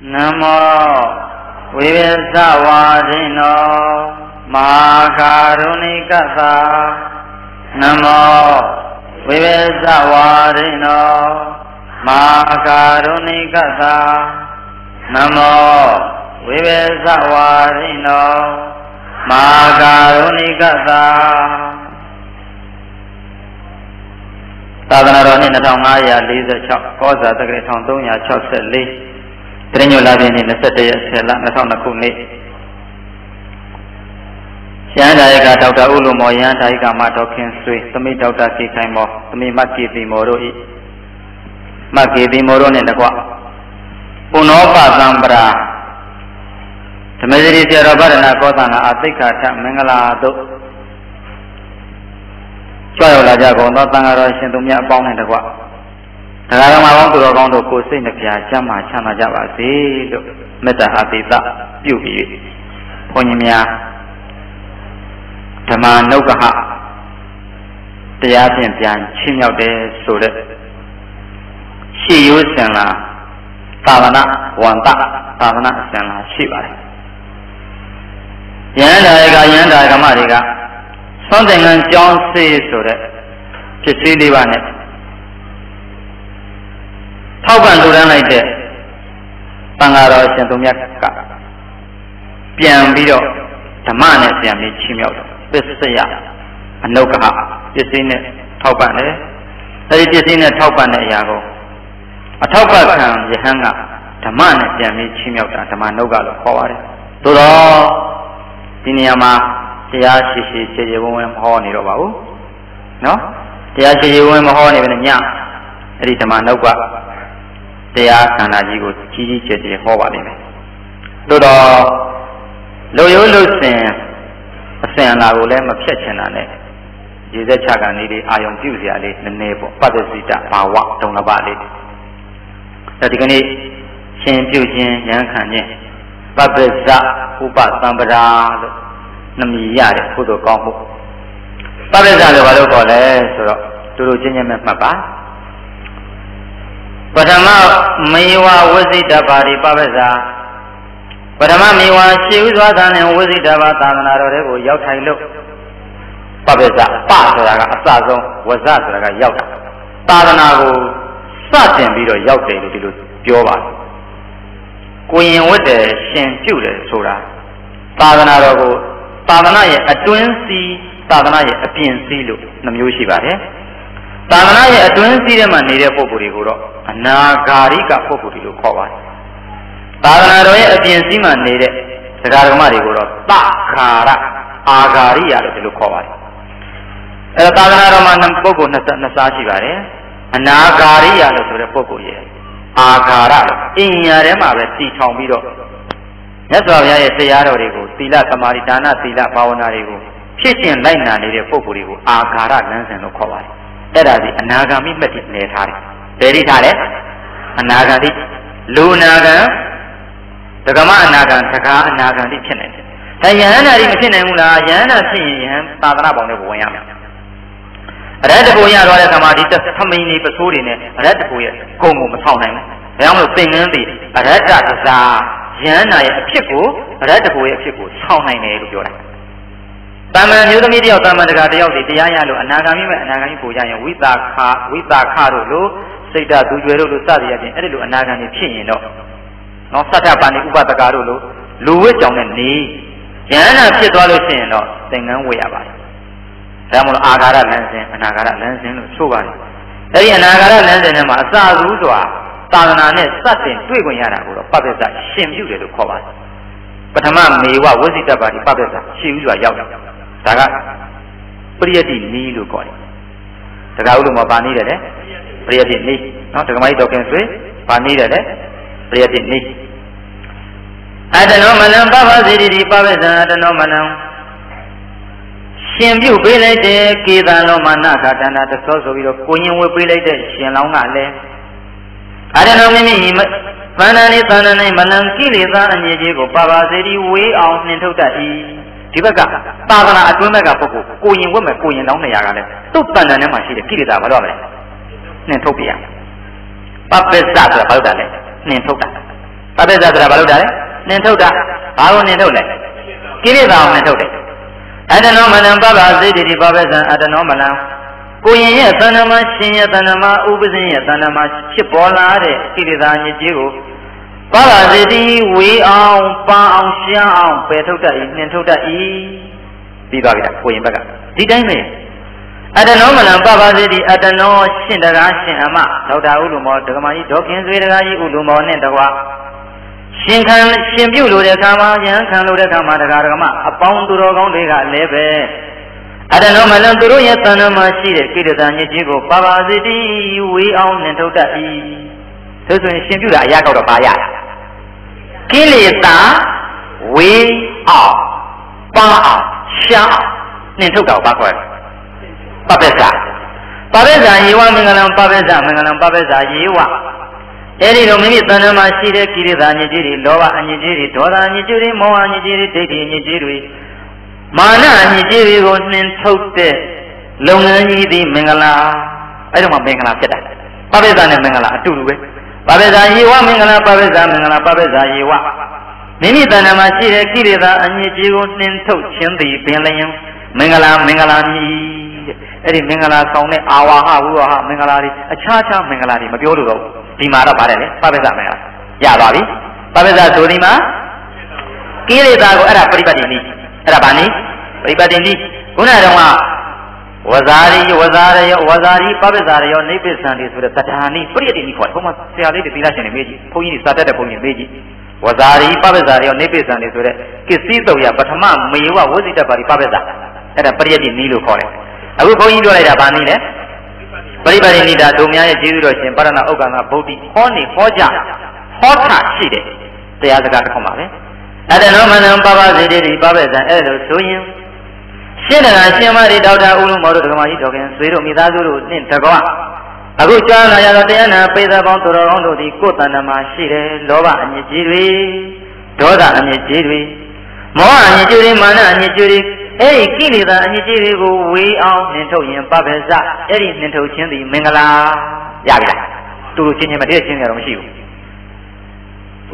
Namo Vivesavadino Mahakarunikasa Namo Vivesavadino Mahakarunikasa Namo Vivesavadino Mahakarunikasa Tadanaroni 2546 Kosa Takri 1364 Trinyola Bini 21 ရက်10လ 2002 ခုနှစ်ရန်ဒါယကဒေါက်တာဦးလူမော်ရန်ဒါယကမတော်ခင်ဆွေသမီးဒေါက်တာကေခိုင်မော်သမီးမတ်ကီတီမော်တို့ဤမတ်ကီတီမော်တို့နဲ့တကွပုဏ္ဏောပသံပရာဓမ္မစရိဆရာတော်ဗဒနာကောသနာအသိက္ခာထမင်္ဂလာတို့ကြွရောက်လာကြကုန်သောသံဃာတော်ရှင်သူမြတ်အပေါင်းနဲ့တကွတရားဓမ္မပေါင်းသူတော်ကောင်းတို့ကိုယ်စိတ်နှပြချမ်းသာချမ်းသာကြပါစေလို့မေတ္တာအတိတ်ပြုပြီးဘုန်းကြီးများဓမ္မနုက္ခဟတရားဖြင့်ပြန်ချင်းမြောက်တယ်ဆိုတဲ့ရှေးရိုးစင်လာသာသနာဝန္တသာသနာစင်လာရှိပါတယ်ယန္တာယကယန္တာကမတွေကသွန်သင်္ကန်းကျောင်းစေးဆိုတဲ့ဖြစ်စည်းလေးပါးနဲ့ထောက်ပံ့လူတန်းလိုက်တဲ့သံဃာတော်ရှင်သူမြတ်ကပြန်ပြီးတော့ဓမ္မနဲ့ပြန်ပြီးချီးမြှောက်တယ်ပစ္စယအနုက္ခပစ္စည်းနဲ့ထောက်ပံ့တယ်အဲဒီပစ္စည်းနဲ့ထောက်ပံ့တဲ့အရာကိုအထောက်ပံ့ခံယဟန်ကဓမ္မနဲ့ပြန်ပြီးချီးမြှောက်တာဓမ္မနုက္ခလို့ခေါ်ပါတယ်သို့တော့ဒီနေရာမှာတရားရှိရှိခြေခြေဝန်းဝန်းမဟောနေတော့ပါဘူးနော်တရားရှိရှိဝန်းမဟောနေဘဲနဲ့ညအဲ့ဒီဓမ္မနုက္ခတရားခန္ဓာကြီးကိုကြီးကြီးကျယ်ကျယ်ဟောပါလိမ့်မယ်သို့တော့လူရိုးလူစင်အစင်အလာကိုလည်းမဖြတ်ချင်တာနဲ့ရေစက်ချကန်လေးတွေအာယုံပြုစရာလေးနည်းနည်းပေါ့ပတ္တစိတဘာဝဒုံလဘလေးဒီကနေ့ရှင်ပြုခြင်းဉာဏ်ခံခြင်းပပ္ပဇဥပသံပရာလို့နမည်ရတဲ့ကုသိုလ်ကောင်းမှုပပ္ပဇလို့ဘာလို့ခေါ်လဲဆိုတော့တူတူချင်းချင်းပဲမှတ်ပါပထမမေဝဝိသိတပါရိပပ္ပဇပထမမေဝရှိဥစွာသံနဲ့ဝိသိတပါသာသနာတော်တွေကိုရောက်ထိုင်လို့ပပ္ပဇပဆိုတာကအစဆုံးဝဇဆိုတာကရောက်တာသာသနာကိုစတင်ပြီးတော့ရောက်တယ်လို့ဒီလိုပြောပါတယ်ကိုရင်ဝတ်တယ်ရှင်ပြုတယ်ဆိုတာသာသနာတော်ကိုသာသနာရဲ့အတွင်းစီးသာသနာရဲ့အပြင်စီးလို့နှမျိုးရှိပါတယ်သာသနာရဲ့အတွင်းစီးထဲမှာနေတဲ့ပုဂ္ဂိုလ်တွေကိုတော့အနာဂါရိကပုဂ္ဂိုလ်တွေလို့ခေါ်ပါတယ်သာသနာတော်ရဲ့အပြင်စီးမှာနေတဲ့ဒကာဒကမတွေကိုတော့သခါရအာဂါရိယလို့ဒီလိုခေါ်ပါတယ်အဲသာသနာတော်မှာပုဂ္ဂိုလ်နှစ်စားရှိပါတယ်အနာဂါရိယလို့ဆိုတဲ့ပုဂ္ဂိုလ်ရဲ့အာဂါရလို့အင်ညာထဲမှာပဲတည်ထောင်ပြီးတော့မြတ်စွာဘုရားရဲ့တရားတော်တွေကိုသီလသမာဓိဒါနသီလဘာဝနာတွေကိုဖြစ်ကျင်လိုက်နာနေတဲ့ပုဂ္ဂိုလ်တွေကိုအာဂါရလမ်းစဉ်လို့ခေါ်ပါတယ်အဲ့ဒါဒီအနာဂါမိမက်တိနေထားတယ်ဘယ်ဒီထားလဲအနာဂါတိလူအနာဂံဒကမအနာဂံသကာအနာဂံတိဖြစ်နေတယ်ဒါယဟန္တာတိမဖြစ်နိုင်ဘူးလားယဟန္တာဖြစ်ရင်ယဟန်သာသနာပေါင်းတွေဝင်ရမယ်အရဟတဘုံရသွားတဲ့သမာဓိတက်သမင်းနေပစိုးတွေနဲ့အရဟတဘုံရဲ့ဂုံကိုမဆောင်နိုင်ဘူးဒါကြောင့်မလို့သင်္ကန်းသည်အရဟတသစာယဟန္တာရဲ့အဖြစ်ကိုအရဟတဘုံရဲ့အဖြစ်ကိုဆောင်နိုင်တယ်လို့ပြောတာတာမန်မျိုးသမီးတယောက်တာမန်တကာတယောက်ဒီတရားရလို့အနာဂါမိမဲ့အနာဂါမိကိုရရင်ဝိသခတို့လို့စိတ်ဓာတ်သူကျွယ်တို့လို့စသည်အပြင်အဲ့ဒီလိုအနာဂါမိဖြစ်ရင်တော့နော်သတ္တပါဏိဥပဒကာတို့လို့လူဝတ်ကြောင့်နဲ့နေယဟန္တာဖြစ်သွားလို့ရှိရင်တော့သင်္ကန်းဝတ်ရပါတယ်ဒါမှမဟုတ်အာဃာရလမ်းစဉ်အနာဃာရလမ်းစဉ်လို့ဆိုပါတယ်အဲဒီအနာဃာရလမ်းစဉ်ထဲမှာအစအဦးစွာသာသနာနဲ့စတင်တွေ့ခွင့်ရတာကိုတော့ပပ္ပဇရှင်ပြုတယ်လို့ခေါ်ပါတယ်ပထမမေဝဝိသိတပါတိပပ္ပဇရှင်ဥစွာရောက်တယ်ဒါကပရိယတိနီးလို့ခေါ်တယ်တခါဥလို့မပါနေတယ်လေပရိယတိနီးနော်ဒကမကြီးတော်ခင်ဆွေပါနေတယ်လေပရိယတိနီးအတနောမလံပပစီတိပပ္ပဇအတနောမလံရှင်ပြုတ်ပေးလိုက်တဲ့ကေသံလောမနာခတန္တာတသောဆိုပြီးတော့ကိုရင်ဝေပေးလိုက်တဲ့ရှင်လောင်းကလည်းအရနောမိမိမန္တန်လေးသန္တန်နဲ့မလံကိလေသာအငြိကြီးကိုပါပါစေဒီဝေးအောင်နှင်ထုတ်တတ်၏ဒီဘက်ကသာသနာအတွင်းဘက်ကပုဂ္ဂိုလ်ကိုရင်ဝတ်မဲ့ကိုရင်လောင်းနေရကလည်းသူ့တန်တန်ထဲမှာရှိတဲ့ကိလေသာဘာလို့လဲနှင်ထုတ်ပြရပပ္ပစ္စဆိုတာဘာလို့လဲနှင်ထုတ်တာ ပပိစ္ဆဆိုတာဘာလို့တာလဲနှင်ထုတ်တာဘာကိုနှင်ထုတ်လဲကိလေသာကိုနှင်ထုတ်တယ်အတ္တနောမလံပပစေတိပပိစ္ဆအတ္တနောမလံကိုရင်ရဲ့သဏ္ဍာန်မှာရှင်ရဲ့သဏ္ဍာန်မှာဥပဇင်းရဲ့သဏ္ဍာန်မှာဖြစ်ပေါ်လာတဲ့ကိလေသာညစ်ကြေးကိုပပစေတိဝေးအောင်ပန်းအောင်ရှားအောင်ပယ်ထုတ်တတ်၏နှင်ထုတ်တတ်၏ပြီးသွားပြီလားကိုရင်ဘက်ကဒီတိုင်းပဲအတ္တနောမလံပပစေတိအတ္တနောရှင်တကားရှင်အမဒေါက်တာဥလူမောဒကမကြီးဒေါခင်ဆွေတကားကြီးဥလူမောနဲ့တကွာရှင်ပြုလို့တဲ့အခါမှာယဟန်ခံလို့တဲ့အခါမှာတရားဓမ္မအပေါင်းသူတော်ကောင်းတွေကလည်းပဲအတ္တနောမလံသူတို့ရဲ့တဏ္ဍာမှာရှိတဲ့ကိလေသာညစ်ကြေးကိုပါပါစေတိဝေးအောင်နှင်ထုတ်တတ်၏ဆိုရင်ရှင်ပြုတာအရာကောက်တော့ပါရကိလေသာဝေးအောင်ပါအောင်ရှားအောင်နှင်ထုတ်တာဘာခေါ်လဲပပိစ္ဆပပိစ္ဆယေဝမင်္ဂလံပပိစ္ဆမင်္ဂလံပပိစ္ဆယေဝအဲ့ဒီတော့မိမိတဏ္ဍာမှာရှိတဲ့ကိလေသာညစ်ကြေးတွေလောဘအညစ်ကြေးတွေဒေါသအညစ်ကြေးတွေမောဟအညစ်ကြေးတွေဒိဋ္ဌိအညစ်ကြေးတွေမာနအညစ်ကြေးတွေကိုနှင်ထုတ်တဲ့လုပ်ငန်းကြီးသည်မင်္ဂလာအဲ့တော့မှမင်္ဂလာဖြစ်တာပပိစ္ဆနဲ့မင်္ဂလာအတူတူပဲပပိစ္ဆယေဝမင်္ဂလာပပိစ္ဆမင်္ဂလာပပိစ္ဆယေဝမိမိတဏ္ဍာမှာရှိတဲ့ကိလေသာအညစ်ကြေးကိုနှင်ထုတ်ခြင်းသည်ပင်လျင်မင်္ဂလာမင်္ဂလာမြည်အဲ့ဒီမင်္ဂလာဆောင်တဲ့အာဝါဟဝိဝါဟမင်္ဂလာတွေအခြားခြားမင်္ဂလာတွေမပြောလို့တော့ဒီမှာတော့ပါတယ်လေပပိစ္ဆမင်္ဂလာရပါပြီပပိစ္ဆဆိုဒီမှာကိလေသာကိုအဲ့ဒါပရိပတ်တိနည်းအဲ့ဒါဘာနည်းပရိပတ်တိနည်းခုနကတော့ဝဇာရီပပိစ္ဆာရောနိဗ္ဗာန်တွေဆိုတဲ့တထာနိပရိယတိနည်းခေါ်တယ်ဘုမဆရာလေးတွေသီလရှင်တွေမေးကြည့်ဘုန်းကြီးတွေစာတတ်တဲ့ဘုန်းကြီးတွေမေးကြည့်ဝဇာရီပပိစ္ဆာရောနိဗ္ဗာန်တွေဆိုတဲ့ကိစ္စည်းတုတ်ရပထမမေဝဝဇိတပါရိပပိစ္ဆာအဲ့ဒါပရိယတိနည်းလို့ခေါ်တယ်အခုဘုန်းကြီးပြောလိုက်တာဘာနည်းလဲပရိပါရိနိတာဒုံများရဲ့ကျေးဇူးတော်ရှင်ပရဏဥက္ကံကဗုဒ္ဓဟောနေဟောကြဟောထရှိတယ်တရားစကားတစ်ခုပါပဲအတ္တနောမနံပပစေတိပပိစ္ဆံအဲ့လိုဆိုရင်ရှင်းတကရှင်မရိဒေါက်တာဥလူမောတို့ဒကမကြီးတော်ခင်ဆွေတို့မိသားစုတို့နှင့်တကွအခုကြားလာရတော့တရားနာပိသပေါင်းသူတော်ကောင်းတို့ဒီကိုယ်တဏ္ဍမှာရှိတယ်လောဘအညစ်အကြေးတွေဒေါသအညစ်အကြေးတွေမောဟအညစ်အကြေးတွေမာနအညစ်အကြေးတွေအဲ့ဒီကိလေသာအညစ်အကြေးတွေကိုဝေးအောင်နှင်ထုတ်ရင်ပပိစ္ဆအဲ့ဒီနှင်ထုတ်ခြင်းသည်မင်္ဂလာရပြီလားတူတူချင်းချင်းမတည့်ချင်းကြတော့မရှိဘူး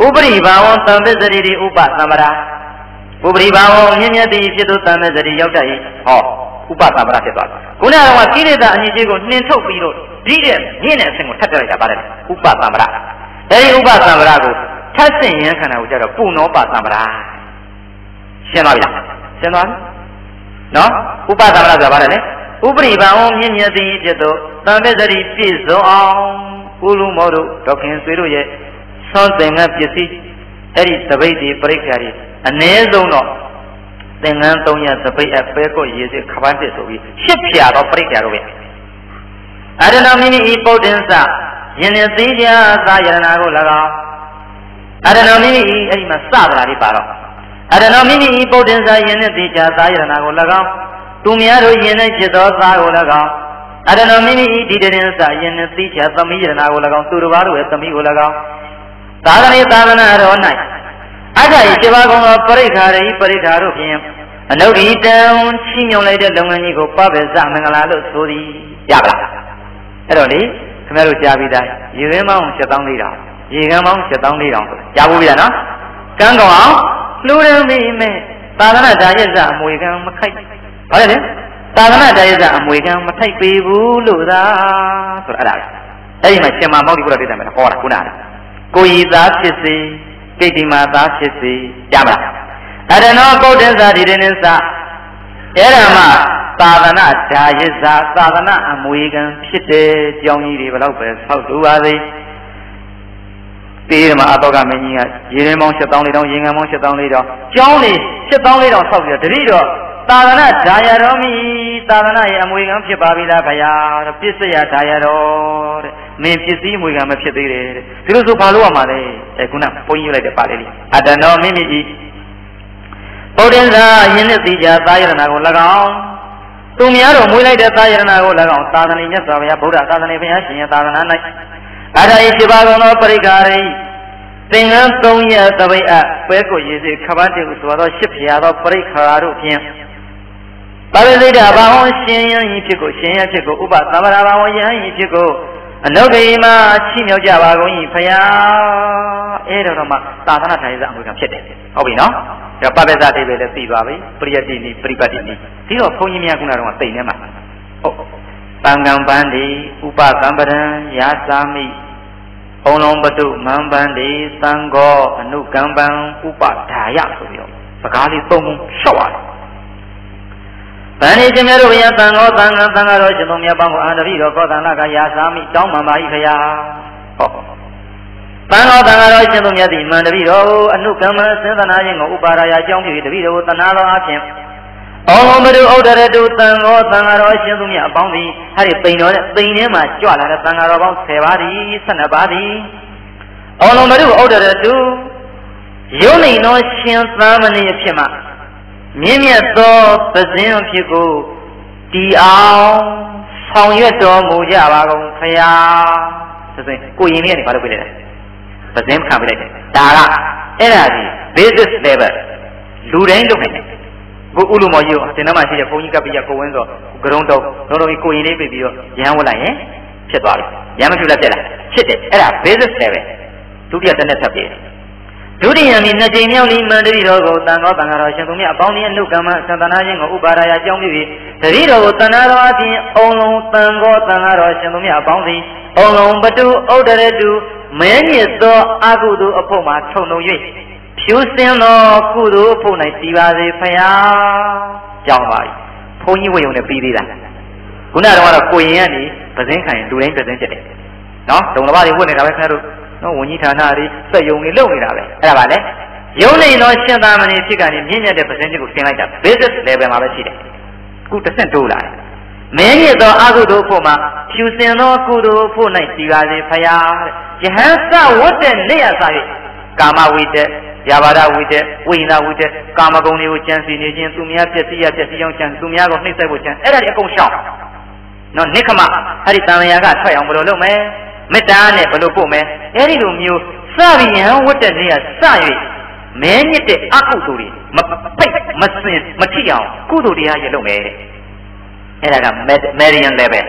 ဥပရိဘာဝံသံပစ္စရိတိဥပသမ္ပရာဥပရိဘာဝံမြင့်မြတ်သည်ဖြစ်သောသံပစ္စရိရောက်တတ်၏ဟောဥပသမ္ပရာဖြစ်သွားတယ်ခုနကကိလေသာအညစ်အကြေးကိုနှင်ထုတ်ပြီးတော့ဒီတဲ့မြင့်တဲ့အဆင့်ကိုထပ်ပြလိုက်တာပါတယ်ဥပသမ္ပရာအဲ့ဒီဥပသမ္ပရာကိုထပ်ဆင့်ရန်ခန္ဓာကိုကြတော့ပုဏ္ဏောပသမ္ပရာရှင်းပါပြီလားရှင်းသွားပြီနော်ဥပသမ္ပရာဆိုတာဘာလဲဥပရိဘာဝံမြင့်မြတ်သည်ဖြစ်သောသံပစ္စရိပြည့်စုံအောင်ဥလူမောတို့ဒေါခင်ဆွေတို့ရဲ့သွန်သင်္ကန်းပစ္စည်းအဲ့ဒီသပိတ်တွေပရိက္ခာတွေအ ਨੇ ဆုံးတော့သင်္ကန်း300သပိတ်အပဲကိုရေစစ်ခပန်းတစ်ဆိုပြီး8ဖြာတော့ပရိက္ခာတို့ပဲအရဏမိမိဤပုဒ္ဒင်္စယင်းနဲ့သိကြသာယရဏကို၎င်းအရဏမိမိဤအဲ့ဒီမှာစတာလေးပါတော့အရဏမိမိဤပုဒ္ဒင်္စယင်းနဲ့သိကြသာယရဏကို၎င်းသူများတို့ယင်းနဲ့จิตသောသားကို၎င်းအရဏမိမိဤဒီတရင်စယင်းနဲ့သိကြသမီးယရဏကို၎င်းသူတစ်ပါးတို့ရဲ့သမီးကို၎င်းသာသနာသာသနာတော်၌အတ္တဤ7ပါးကုံသောပရိက္ခာရိပရိက္ခာတို့ဖြင့်အနုဒ္ဓိတံချီးမြှောက်လိုက်တဲ့လုပ်ငန်းကြီးကိုပပိစ္ဆမင်္ဂလာလို့ဆိုသည်ရပါလားအဲ့တော့လေခင်ဗျားတို့ကြားပြီးသားရေရင်းပေါင်း74,000ရေကမ်းပေါင်း74,000ဆိုကြားဖို့ပြရနော်ကမ်းကောင်အောင်လှူရင်းပြီးမဲ့သာသနာ့ဓာယဇအမွေကံမခိုက်ဘာလဲသာသနာ့ဓာယဇအမွေကံမထိုက်ပေဘူးလို့သာဆိုတော့အဲ့ဒီမှာရှင်မမောက်ဒီကုလပြတယ်မယ်ဟောတာခုနကကိုဤသားဖြစ်စေကိတ္တိမာသားဖြစ်စေရပါလားအရဏောပုဒ္ဒင်္စာဒီတင်းစအဲ့ဒါမှသာသနာဓာယဇသာသနာအမွေကံဖြစ်တယ်ကြောင်းကြီးတွေဘယ်တော့ပဲဆောက်တူပါသေးတေးမှာအတောကမင်းကြီးကရေရင်းပေါင်း74,000ရေငန်းပေါင်း74,000ကျောင်းနေ74,000ဆောက်ပြီးတော့တတိတော့သာသနာဓာယတော်မိသာသနာရဲ့အမွေကံဖြစ်ပါပြီလားခရာပစ္စယဓာယတော်တဲ့မင်းပစ္စည်းအမွေကံမဖြစ်သေးတယ်တဲ့ဒီလိုဆိုဘာလို့ရမှာလဲခုနဘုန်းကြီးလိုက်တဲ့ပါလေလေးအတ္တနောမိမိကြီးပုဒ္ဒင်္စာယင်းနဲ့သိကြသာယရဏကို၎င်းသူများတို့မွေးလိုက်တဲ့သာယရဏကို၎င်းသာသနာ့မြတ်စွာဘုရားဗုဒ္ဓသာသနာ့ဘုရားရှင်ရဲ့သာသနာ၌အထာဤ7ပါးသောပရိက္ခာရိသင်္ကန်း300သပိတ်အပဲကိုရေစီခပန်းတေဟုဆိုသော8ဖြာသောပရိက္ခာတို့ဖြင့်ပါရိစိတ်ဘာဝရှင်ယံဤဖြစ်ကိုရှင်ယံဖြစ်ကိုဥပသမ္ပရာဘာဝယံဤဖြစ်ကို အနုဂိမချီးမြှောက်ကြပါကုန်၏ဖယားအဲ့တော့မှသာသနာထိုင်စအမှုကဖြစ်တယ်ဟုတ်ပြီနော်ဒါပပ္ပဇ္ဇတိပဲလည်းသိသွားပြီပရိယတိနိပရိပတ်တိနိဒီတော့ဘုန်းကြီးများခုနကတော့သိနေမှာဟုတ်တန်ကံပန်းဒီဥပကံပရံယာသာမိဘုံလုံးပတုမံပန်းဒီသံဃောအနုကံပံဥပဒါယဆိုပြီးတော့စကားလေးသုံးခုလျှော့ရတယ်ဗန္ဒီရှင်များတို့ဘုရားသံဃောသံဃာသံဃာတော်ရှင်တော်မြတ်ပေါင်းကိုအာတပိတော်ကောသနာကယာသာမိတောင်းပန်ပါ၏ခရာဟုတ်သံဃောသံဃာတော်ရှင်တော်မြတ်သည်မန္တပိတော်အနုကမ္မစင်္သနာခြင်းကိုဥပါဒရာအကြောင်းပြု၍တပိတော်ကိုတဏှာတော်အဖြစ်အောမတုဥဒရတုသံဃောသံဃာတော်ရှင်သူမြတ်အပေါင်းသည်ဟာဒီပိန်တော်နဲ့ပိန်ထဲမှာကြွလာတဲ့သံဃာတော်ပေါင်း10ပါးသည်12ပါးသည်အောမတုဥဒရတုယုံနေသောရှင်သာမဏေအဖြစ်မှမြင့်မြတ်သောပဇင်းအဖြစ်ကိုတီအောင်ဆောင်ရွက်တော်မူကြပါကုန်ဖရာဆိုရင်ကိုရင်လေးကနေဘာလုပ်ပြလိုက်လဲပဇင်းခံပြလိုက်တယ်ဒါကအဲ့ဒါကြီး basis level လူတိုင်းလုပ်နိုင်တယ်ကိုဥလူမော်ကြီးကိုတင်ထဲမှာရှိတဲ့ဘုန်းကြီးကပ္ပိယကိုဝင်းဆိုဂရုံတော့ကိုရင်လေးပြပြီးတော့ရဟန်းဝတ်လိုက်ရင်ဖြစ်သွားပြီရဟန်းမဖြစ်လားဖြစ်လားဖြစ်တယ်အဲ့ဒါ basis level ဒုတိယတစ်နဲ့ထပ်ပြီးဒုတိယမိနှစ်ကြိမ်မြောက်ဤမန္တရိတော်ကိုတန်ခေါ်တန်ဃာတော်ရှင်သူမြတ်အပေါင်းအနုကမ္မသံသနာခြင်းကိုဥပါဒရာအကြောင်းပြုပြီးတတိတော်ကိုတဏှာတော်အပြင်အုံလုံးတန်ခေါ်တန်ဃာတော်ရှင်သူမြတ်အပေါင်းသည်အုံလုံးပတုဥဒရတုမဲမြစ်သောအကုသိုလ်အဖို့မှာထုံလုံး၍ဖြူစင်သောကုသိုလ်အဖို့၌တည်ပါစေဖယားကြောင်းပါ၏ဘုန်းကြီးဝေယုံနဲ့ပြီးသေးတာခုနကတော့ကိုရင်ကနေပဇင်းခံရင်လူတိုင်းပဇင်းဖြစ်တယ်နော်ဒုံတစ်ပါးတွေဝတ်နေတာပဲခင်ဗျားတို့နော်ဝန်ကြီးဌာနတွေစက်ယုံတွေလုပ်နေတာပဲအဲ့ဒါပါလေယုံနေသောရှင်သာမဏေဖြစ်ကနေမြင့်မြတ်တဲ့ပဇင်းကြီးကိုသင်လိုက်တာ basis level မှာပဲရှိတယ်ခုတစ်ဆင့်တိုးလာတယ်မင်းရသောအကုသိုလ်ဖို့မှာဖြူစင်သောကုသိုလ်ဖို့၌တည်ပါစေဖယားယဟန်စဝတ်တဲ့လက်ရစာ၍ကာမဝိတက်ယာဘာဒဝိတက်ဝိညာဝိတက်ကာမဂုဏ်တွေကိုကြံစီနေခြင်းသူများပြည့်စည်ရပြည့်စည်အောင်ကြံသူများကိုနှိမ့်ဆက်ဖို့ကြံအဲ့ဒါတွေအကုန်ရှောင်နော်နိခမအဲ့ဒီတန်လျာကထွက်အောင်ဘယ်လိုလုပ်မလဲမေတ္တာနဲ့ဘယ်လိုပို့မလဲအဲ့ဒီလိုမျိုးစပြီးယဟန်ဝတ်တဲ့နေရာစ၍မဲညစ်တဲ့အကုသိုလ်တွေမပိတ်မစင်မထိအောင်ကုသိုလ်တရားရလုပ်မယ်အဲ့ဒါက Marian level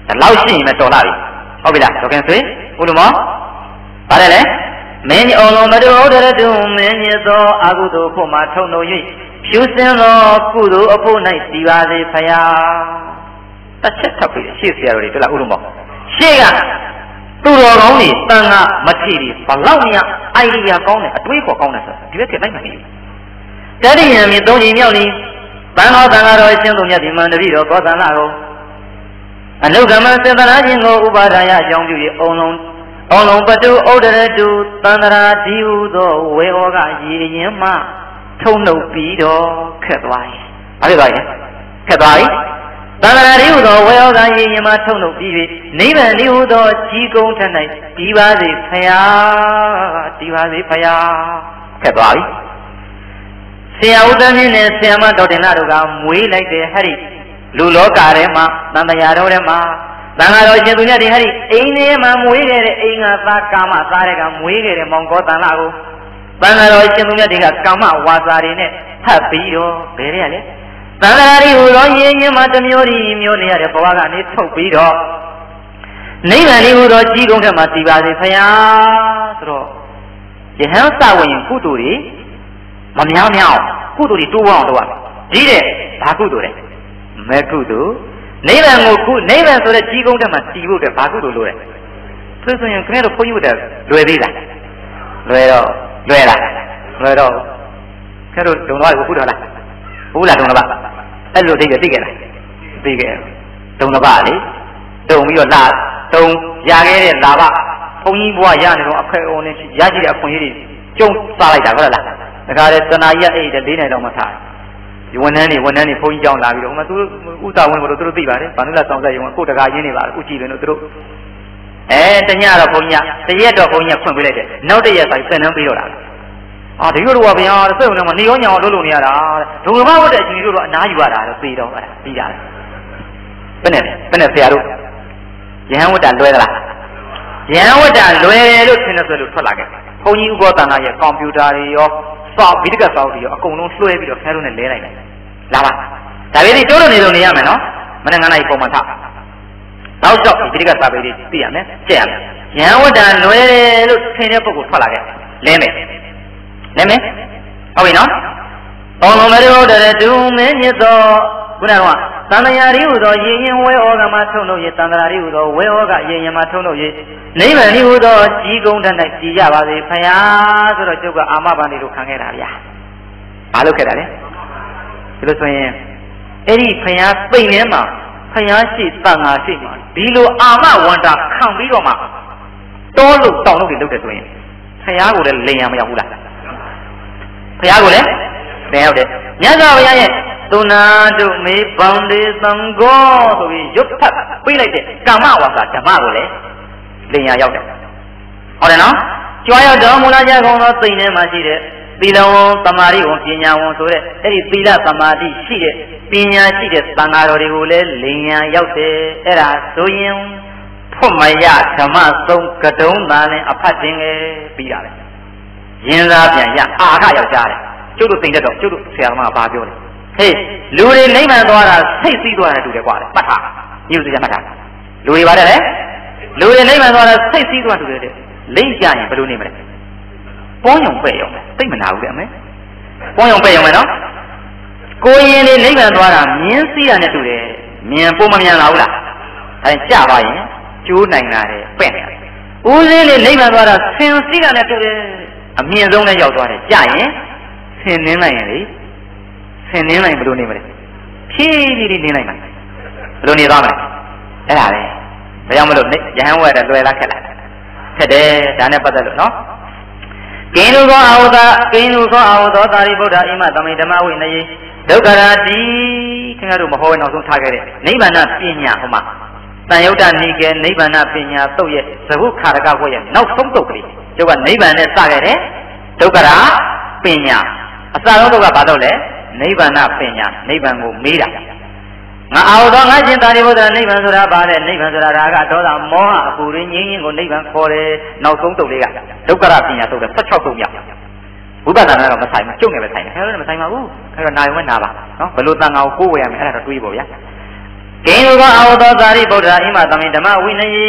ဒါလောက်ရှိရင်မတော်လာပြီဟုတ်ပြီလားဒေါခင်ဆွေဦးလူမောပါတယ်လေမင်းအောင်လုံးမတော်တရတုမင်းညသောအကုသိုလ်ဖို့မှာထုံလို့၍ဖြူစင်သောကုသိုလ်အဖို့၌တည်ပါစေဖယားတစ်ချက်ထပ်ပြီးရှေ့ဆရာတော်တွေတွေ့လားဦးလူမောရှေ့ကသူတော်ကောင်းတွေတန်ခါမထီတွေဘလောက်များအိုင်ဒီယာကောင်းတယ်အတွေးခေါ်ကောင်းတယ်ဆိုဒီဘက်ထည့်လိုက်မှမသိဘူးတတိယမြေသုံးချိန်မြောက်နေတန်ခေါ်တန်ခါတော်ရှင်သူမြတ်ဒီမန္တရိတော်ကောသနာကိုအနုကမ္မစေတနာခြင်းကိုဥပါဒာယအကြောင်းပြု၍အုံလုံးပတုဩဒရတုသန္တရာဒီဟုသောဝေဟောကရေရင်မှထုံနှုတ်ပြီးတော့ခက်သွား၏ဘာဖြစ်သွားလဲခက်သွား၏သန္တရာဒီဟုသောဝေဟောကရေရင်မှထုံနှုတ်ပြီး၍နိဗ္ဗာန်ဒီဟုသောကြီးကုန်းထ၌ဒီပါစေဖယားဒီပါစေဖယားခက်သွား၏ဆရာဦးသမင်းနဲ့ဆရာမဒေါက်တင်လာတို့ကမွေးလိုက်တဲ့ဟဲ့ဒီလူလောကထဲမှာသံဃာတော်ထဲမှာသံဃာတော်ရှင်သူမြတ်တွေဟဲ့ဒီအိမ်ထဲမှာမွေးခဲ့တဲ့အိမ်ကသားကာမသားတွေကမွေးခဲ့တဲ့မောင်ကောတန်လာကိုသံဃာတော်ရှင်သူမြတ်တွေကကာမဝါစာတွေနဲ့ထပ်ပြီးတော့ဘယ်ရလဲသံဃာတွေဟူသောရင်းချင်းမှာတစ်မျိုးဒီမျိုးနေရတဲ့ဘဝကနေထုတ်ပြီးတော့နိဗ္ဗာန်လေးဟူသောကြီးကုန်းထက်မှာတည်ပါစေဖယားဆိုတော့ယဟန်စဝင်ကုသိုလ်တွေမများများကုသိုလ်တွေတိုးအောင်လုပ်ရကြီးတဲ့ဘာကုသိုလ်လဲမေကုသိုလ်နိဗ္ဗာန်ကိုနိဗ္ဗာန်ဆိုတဲ့ကြီးကုန်းတက်မှာတည်ဖို့တဲ့ဘာကုသိုလ်လို့လဲဆိုရင်ခင်ဗျားတို့ဘုန်းကြီးတို့လွယ်သေးလားလွယ်တော့ခင်ဗျားတို့ဒုံတော်ကိုခုတော်လားဘူးလားဒုံတော်အဲ့လိုသိခဲ့လားသိခဲ့ဒုံတော်လေတုံပြီးတော့လာတုံရခဲ့တဲ့လာဘဘုန်းကြီးဘွားရနေတော့အခွင့်အရေးရရှိတဲ့အခွင့်အရေးတွေကျုံစားလိုက်တာဟုတ်လားဒါကြတဲ့တဏှာကြီးအဲ့တဲ့၄နိုင်တော့မှထားဒီဝန်ထမ်းတွေဘုန်းကြီးကြောင်းလာပြီးတော့ဟိုမှာသူဥစ္စာဝန်တို့သူတို့သိပါတယ်ဗာနုလာဆောင်ဆက်ရုံကိုတကာရင်းနေပါဥကြည့်တယ်တို့သူတို့တညတော့ဘုန်းကြီးတရက်တော့ဘုန်းကြီးဖွင့်ပေးလိုက်တယ်နောက်တရက်ဆိုင်စံနှမ်းပြီးတော့လာဒီလိုတော့ဗျာစက်ုံထဲမှာနေရောညောင်လို့နေရတာဒုံကမဝတ်တဲ့အချိန်တို့တော့အနားယူရတာတော့သိတော့အဲ့ဒါပြီးတာဘယ်နဲ့ဆရာတို့ယဟန်ဝတ္တလွဲသလားယဟန်ဝတ္တလွဲတယ်လို့ထင်တယ်ဆိုလို့ထွက်လာခဲ့ဘုန်းကြီးဥပဒနာရဲ့ကွန်ပျူတာတွေရောစောက်ဗီဒီကစောက်တွေရောအကုန်လုံးလွှဲပြီးတော့ခဲတို့နဲ့လဲလိုက်တယ်လာပါဒါပေမဲ့ကျိုးလို့နေလို့နေရမယ်နော်မနေ့ကနိုင်ပုံမှန်ထား နောက်တော့ဒီတိကစာပေတွေသိရမယ်ကျက်ရမယ်ယဟန်ဝတ္တလွယ်တယ်လို့ထင်တဲ့ပုဂ္ဂိုလ်ထွက်လာခဲ့လဲမယ်ဟုတ်ပြီနော်ဘောလုံးမရုပ်တဲ့ဒုမင်းမြတ်သောခုနကသံဃာရီဟူသောယဉ်ရင်ဝဲဩဃမှာထုံလို့ရသံဃာရီဟူသောဝဲဩဃယဉ်ရင်မှာထုံလို့ရနိဗ္ဗာန်ဤဟူသောကြီးကုန်းတတ်၌ကြည်ကြပါစေဖယားဆိုတော့ကျုပ်ကအာမဘန္တိတို့ခံခဲ့တာဗျာဘာလုပ်ခဲ့တာလဲဒီလိုဆိုရင်အဲ့ဒီဖယားပိန်ထဲမှာဖယားရှိသံဃာရှိမှာဒီလိုအာမဝန္တာခံပြီးတော့မှတောလို့တောင်လို့တွေလုပ်တယ်ဆိုရင်ဖယားကိုလည်းလိန်ရမရောက်ဘူးလားဖယားကိုလည်းလိန်ရောက်တယ်မြတ်စွာဘုရားရဲ့သုနာတုမေဗန္တိသံဃောဆိုပြီးရုပ်ဖတ်ပြေးလိုက်တဲ့ကာမဝါစာဓမ္မကိုလည်းလိန်ရရောက်တယ်ဟုတ်တယ်နော်ကြွားရောက်တော်မူလာကြကုန်သောသိင်ထဲမှာရှိတဲ့သီလဝံသမာဓိဝံပညာဝံဆိုတဲ့အဲ့ဒီသီလသမာဓိရှိတဲ့ပညာရှိတဲ့သံဃာတော်တွေကိုလည်းလိန်ရရောက်တယ်အဲ့ဒါဆိုရင်ဖွတ်မရဓမ္မသုံးကတုံးသားနဲ့အဖတ်တင်ခဲ့ပြီးတာလေရင်းသားပြန်ရအာခယောက်ျားတယ်ကျုပ်တို့သိတဲ့တော့ကျုပ်တို့ဆရာသမားကဘာပြောလဲဟေးလူတွေလိမ့်မှန်သွားတာစိတ်စည်းသွားတယ်တူတယ်ကွာမှတ်ထားမြို့စရာမှတ်ထားလူတွေပါတယ်လေလူတွေလိမ့်မှန်သွားတာစိတ်စည်းသွားတူတယ်လိမ့်ကြရင်ဘယ်လိုနေမလဲပေါင်းယုံပဲ့ရုံပဲသိမနာဘူးတဲ့အမေပေါင်းယုံပဲ့ရုံပဲနော်ကိုရင်လေးလိမ့်မှန်သွားတာမြင်းစည်းတာနဲ့တူတယ်မြင်ပုံမမြန်လာဘူးလားအဲကြပါရင်ကျိုးနိုင်လာတယ်ပဲ့နေတယ်ဦးစင်းလေးလိမ့်မှန်သွားတာဆင်စည်းတာနဲ့တူတယ်အမြင့်ဆုံးနဲ့ရောက်သွားတယ်ကြရင်ဆင်နှင်းလိုက်ရင်လေဆင်နှင်းလိုက်ဘယ်လိုနေမလဲဖြည်းဖြည်းလေးနေလိုက်မှာဘယ်လိုနေသွားမလဲအဲ့ဒါလေဒါကြောင့်မလို့ရဟန်းဝဲတယ်လွယ်လားခက်လားခက်တယ်ဒါနဲ့ပတ်သက်လို့နော်ကိဉ္စုသောအာဟုသောသာရိပုတ္တဣမသမိဓမ္မဝိနယေဒုက္ခရာတိခင်ဗျားတို့မဟောရင်နောက်ဆုံးထားခဲ့တဲ့နိဗ္ဗာန်ပညာဟောမှာတန်ယုတ်တနိကေနိဗ္ဗာန်ပညာသုတ်ရဲ့သဘုခါရကဝဲရဲ့နောက်ဆုံးသုတ်ကလေးကျုပ်ကနိဗ္ဗာန်နဲ့စခဲ့တဲ့ဒုက္ခရာပညာအစဆုံးတော့ကဘာတော့လဲနိဗ္ဗာန်ပညာနိဗ္ဗာန်ကိုမေးတာငါအာဟုသောငါရှင်သာရိပုတ္တရာနိဗ္ဗာန်ဆိုတာဘာလဲနိဗ္ဗာန်ဆိုတာဒါကဒေါသမောဟအပူရင်းငြိမ်းကိုနိဗ္ဗာန်ခေါ်တယ်နောက်ဆုံးတုတ်လေးကဒုက္ခရပညာတုတ်တယ်16တုတ်မြောက်ဝိပဿနာတော့မဆိုင်ဘူးကျုပ်နေပဲဆိုင်တယ်အဲ့ဒါမဆိုင်ပါဘူးအဲ့တော့နာယုံနဲ့နာပါနော်ဘယ်လိုတန်ခါကိုကိုးဝယ်ရမလဲအဲ့ဒါတော့တွေးပေါ့ဗျာကိဉ္စုသောအာဟုသောသာရိပုတ္တရာဣမသမိဓမ္မဝိနယေ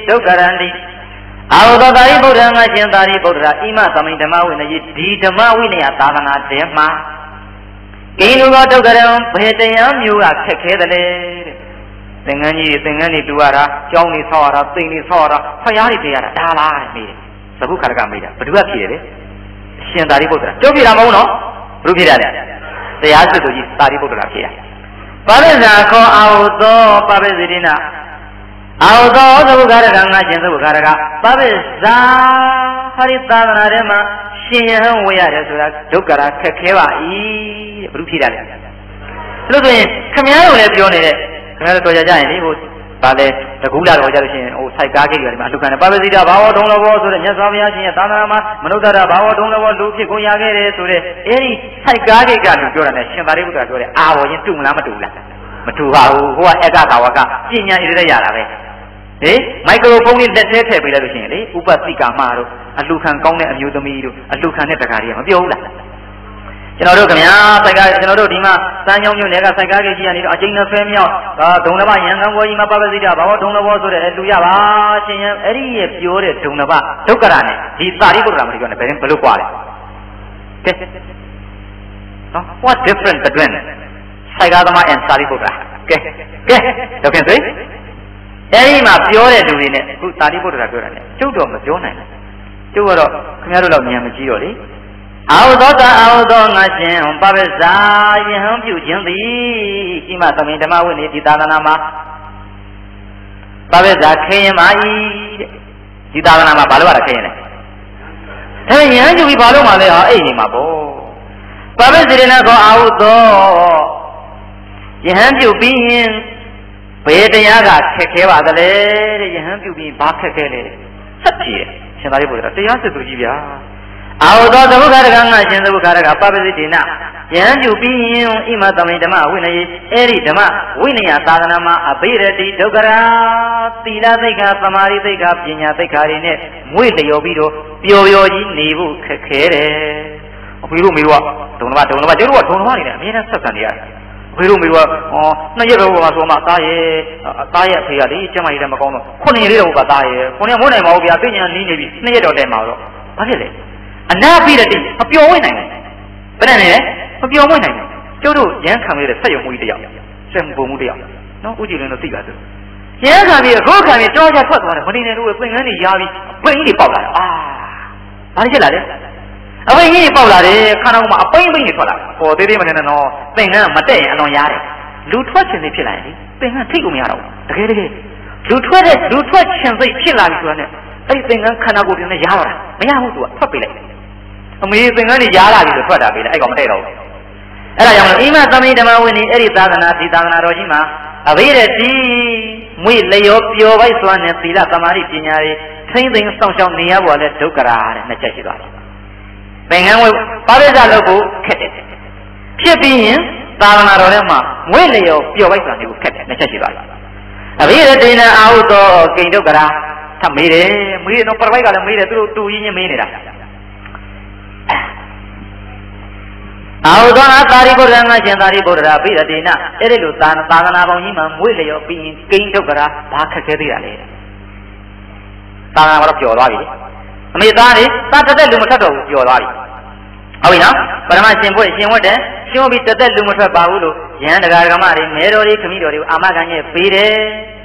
ဒုက္ခရန္တိအာဟုသောသာရိပုတ္တရာငါရှင်သာရိပုတ္တရာဣမသမိဓမ္မဝိနယေဒီဓမ္မဝိနယသာသနာတဲမှာကိဉ္စုသောဒုက္ခရံဘယ်တရားမျိုးကခက်ခဲတယ်လဲသင်္ကန်းကြီးသင်္ကန်းတွေတူရတာကြောင်းတွေဆောက်ရတာသိမ်တွေဆောက်ရတာဖျားတွေပေးရတာဒါလားမေးတယ်သဘုခါရကမေးတာဘယ်သူကဖြေတယ်လဲရှင်သာရိပုတ္တရာကျုပ်ဖြေတာမဟုတ်နော်ဘယ်သူဖြေတာလဲတရားစစ်သူကြီးသာရိပုတ္တရာဖြေတာပါရိဇာခောအာဟုသောပပိစိတိနာအာဟုသောသဘုခါရကငါရှင်သဘုခါရကပပိဇာဟာရိသာသနာထဲမှာရှင်ယဟန်ဝေရတယ်ဆိုတာဒုက္ခရာခက်ခဲပါ၏တဲ့ဘယ်သူဖြေတာလဲလို့ဆိုရင်ခမည်းတော်လည်းပြောနေတဲ့ခမည်းတော်ကြရင်လေဟိုဗာလဲတကူလာတော့ကြလို့ရှိရင်ဟိုစိုက်ကားကိတ်ရတယ်မှာအလှခံတယ်ပပစိတဘာဝဒုံလဘောဆိုတဲ့မြတ်စွာဘုရားရှင်ရဲ့သာသနာမှာမနုဿတာဘာဝဒုံလဘောလူဖြစ်ကိုရခဲ့တယ်ဆိုတဲ့အဲဒီစိုက်ကားကိတ်ကလို့ပြောတာနဲ့ရှင်သာရိပုတ္တရာပြောတယ်အာဘောရင်တူမလားမတူလားမတူပါဘူးဟိုကဧကသာဝကပညာဣရိရတာပဲဟေးမိုက်ခရိုဖုန်းလေးလက်ထဲထည့်ပေးလိုက်လို့ရှိရင်လေဥပသိကာမတို့အလှခံကောင်းတဲ့အမျိုးသမီးတို့အလှခံတဲ့တကားတွေကမပြောဘူးလားကျွန်တော်တို့ခင်ဗျာစိုက်ကားကျွန်တော်တို့ဒီမှာစမ်းချောင်းမြို့နယ်ကစိုက်ကားကြီးကနေတော့အကျဉ်း20မြောက်ဒုံလဘရန်ကောင်ဘောကြီးမှာပပစိတဘာဝဒုံလဘောဆိုတဲ့လူရပါရှင်ရအဲ့ဒီရဲ့ပြောတဲ့ဒုံလဘဒုက္ခရနဲ့ဒီသာရိပုတ္တရာမပြောနဲ့ဘယ်လိုကွာလဲကဲနော် what difference between စိုက်ကားသမား and သာရိပုတ္တရာကဲတော့ခင်ဗျအဲ့ဒီမှာပြောတဲ့လူတွေနဲ့အခုသာရိပုတ္တရာပြောတာနဲ့ကျုပ်တော့မပြောနိုင်ဘူးကျုပ်ကတော့ခင်ဗျားတို့တော့ဉာဏ်မကြီးတော့လေအာဟုသောတာအာဟုသောငါရှင်ပပိဇာယဟန်ပြုခြင်းသည်ဣမသမိဓမ္မဝိနည်းဒီသာသနာမှာပပိဇာခရင်ပါ၏တဲ့ဒီသာသနာမှာဘာလို့ရတာခရင်လဲဒါယဟန်ပြုပြီးဘာလို့မှလဲဟာအဲ့ဒီမှာပေါ့ပပိစိရဏကောအာဟုသောယဟန်ပြုပြီးရင်ဘယ်တရားကခက်ခဲပါသလဲတဲ့ယဟန်ပြုပြီးဘာခက်ခဲလဲဆက်ကြည့်ရှင်သာရိပုတ္တရာတရားစစ်သူကြီးဗျာအာဟုသောသဘုခါရကငါရှင်သဘုခါရကပပစိတိနာယဟန်ပြုပြီးရင်ဣမသမိဓမ္မဝိနယေအဲ့ဒီဓမ္မဝိနယသာသနာမှာအဘိရတိဒုက္ခရာသီလသိက္ခာသမာဓိသိက္ခာပညာသိက္ခာတွေနဲ့မွေ့လျော်ပြီးတော့ပျော်ပျော်ကြီးနေဖို့ခက်ခဲတယ်အဖေတို့မေတို့ကဒုံလဘကျတို့ကဒုံလဘနေတယ်အမြဲတမ်းဆက်ဆံနေရတယ် ဖေတို့မေတို့ကနှစ်ရက်ပဲဟိုမှာဆိုမှသားရဲ့အဖေကလေကျမကြီးလည်းမကောင်းတော့ခုနှစ်ရက်လေးတော့ဟိုကသားရဲ့ခုနှစ်မိုးနိုင်ပါဘူးဗျာပြညာနီးနေပြီနှစ်ရက်တော့တဲမှာတော့ဘာဖြစ်လဲအနာပြီးတဲ့တိမပျော်ဝင်နိုင်ဘူးဘယ်နဲ့လဲမပျော်ဝင်နိုင်ဘူးကျုပ်တို့ရန်ခံရတဲ့ဆက်ရုံမှုကြီးတယောက်စက်ပုံမှုတယောက်နော်ဦးကြည်လင်းတို့သိပါသူရန်ခံပြီးခိုးခံပြီးကြောကြထွက်သွားတယ်မနေနဲ့တို့ပင်ကန်းတွေရားပြီးပင်ကြီးတွေပေါက်လာတယ်ဘာဖြစ်လာလဲအပိန်ကြီးပေါက်လာတယ်ခန္ဓာကိုယ်မှာအပိန်ပိန်တွေထွက်လာဟောသေးသေးမနေနဲ့နော်ပင်ကန်းမတက်ရင်အလွန်ရားတယ်လူထွက်ခြင်းတွေဖြစ်လာရင်ပင်ကန်းထိတ်ကိုမရတော့ဘူးတကယ်လူထွက်ခြင်းစိတ်ဖြစ်လာပြီဆိုတာနဲ့အဲ့ဒီပင်ကန်းခန္ဓာကိုယ်တွေနဲ့ရားတော့တာမရဘူးသူကထွက်ပေးလိုက်အမေပင်ကန်းတွေရားလာပြီဆိုထွက်တာပေးလိုက်အဲ့ကောင်မတဲ့တော့ဘူးအဲ့ဒါကြောင့်အိမ်မသမိဓမ္မဝိနည်းအဲ့ဒီသာသနာဒီသာသနာတော်ကြီးမှာအဘိဓတိမွေလျောပျော်ပိုက်စွာနဲ့သီလသမာဓိပညာတွေထိမ့်သိမ်းစောင့်ရှောက်နေရပေါ်လဲဒုက္ခရာတဲ့နှစ်ချက်ရှိသွားတယ်။ပင်ကန်းဝေပါရိစ္ဆာလုပ်ဖို့ခက်တယ်။ဖြစ်ပြီးရင်သာသနာတော်ထဲမှာမွေလျောပျော်ပိုက်စွာနေဖို့ခက်တယ်နှစ်ချက်ရှိသွားတယ်။အဘိဓတိနဲ့အာဟုသောကိဉ္ဒုက္ခရာထမေးတယ်။မေးတော့ပရပိုက်ကလည်းမေးတယ်သူတို့တူရင်းချင်းမေးနေတာ။အာဟုသောသာရိပုတ္တရာငါရှင်သာရိပုတ္တရာဘိဓတိနအဲ့ဒီလိုသာသနာပေါင်းကြီးမှာမွေလျောပြီးရင်ကိဉ္ဒုက္ခရာဘာခက်ခဲသေးတာလဲ။သာသနာကတော့ပျော်သွားပြီ။အမေသားတွေသာတက်တဲ့လူမထွက်တော့ဘူးပျော်သွားပြီ။ဟုတ်ပြီနော်။ပရမရှင်ဘွဲ့ရှင်ဝတ်တယ်ရှင်ဝတ်ပြီးတက်တဲ့လူမထွက်ပါဘူးလို့ယဟန်တရားဓမ္မတွေမဲတော်တွေခမည်းတော်တွေကိုအာမခံရဲ့ပေးတယ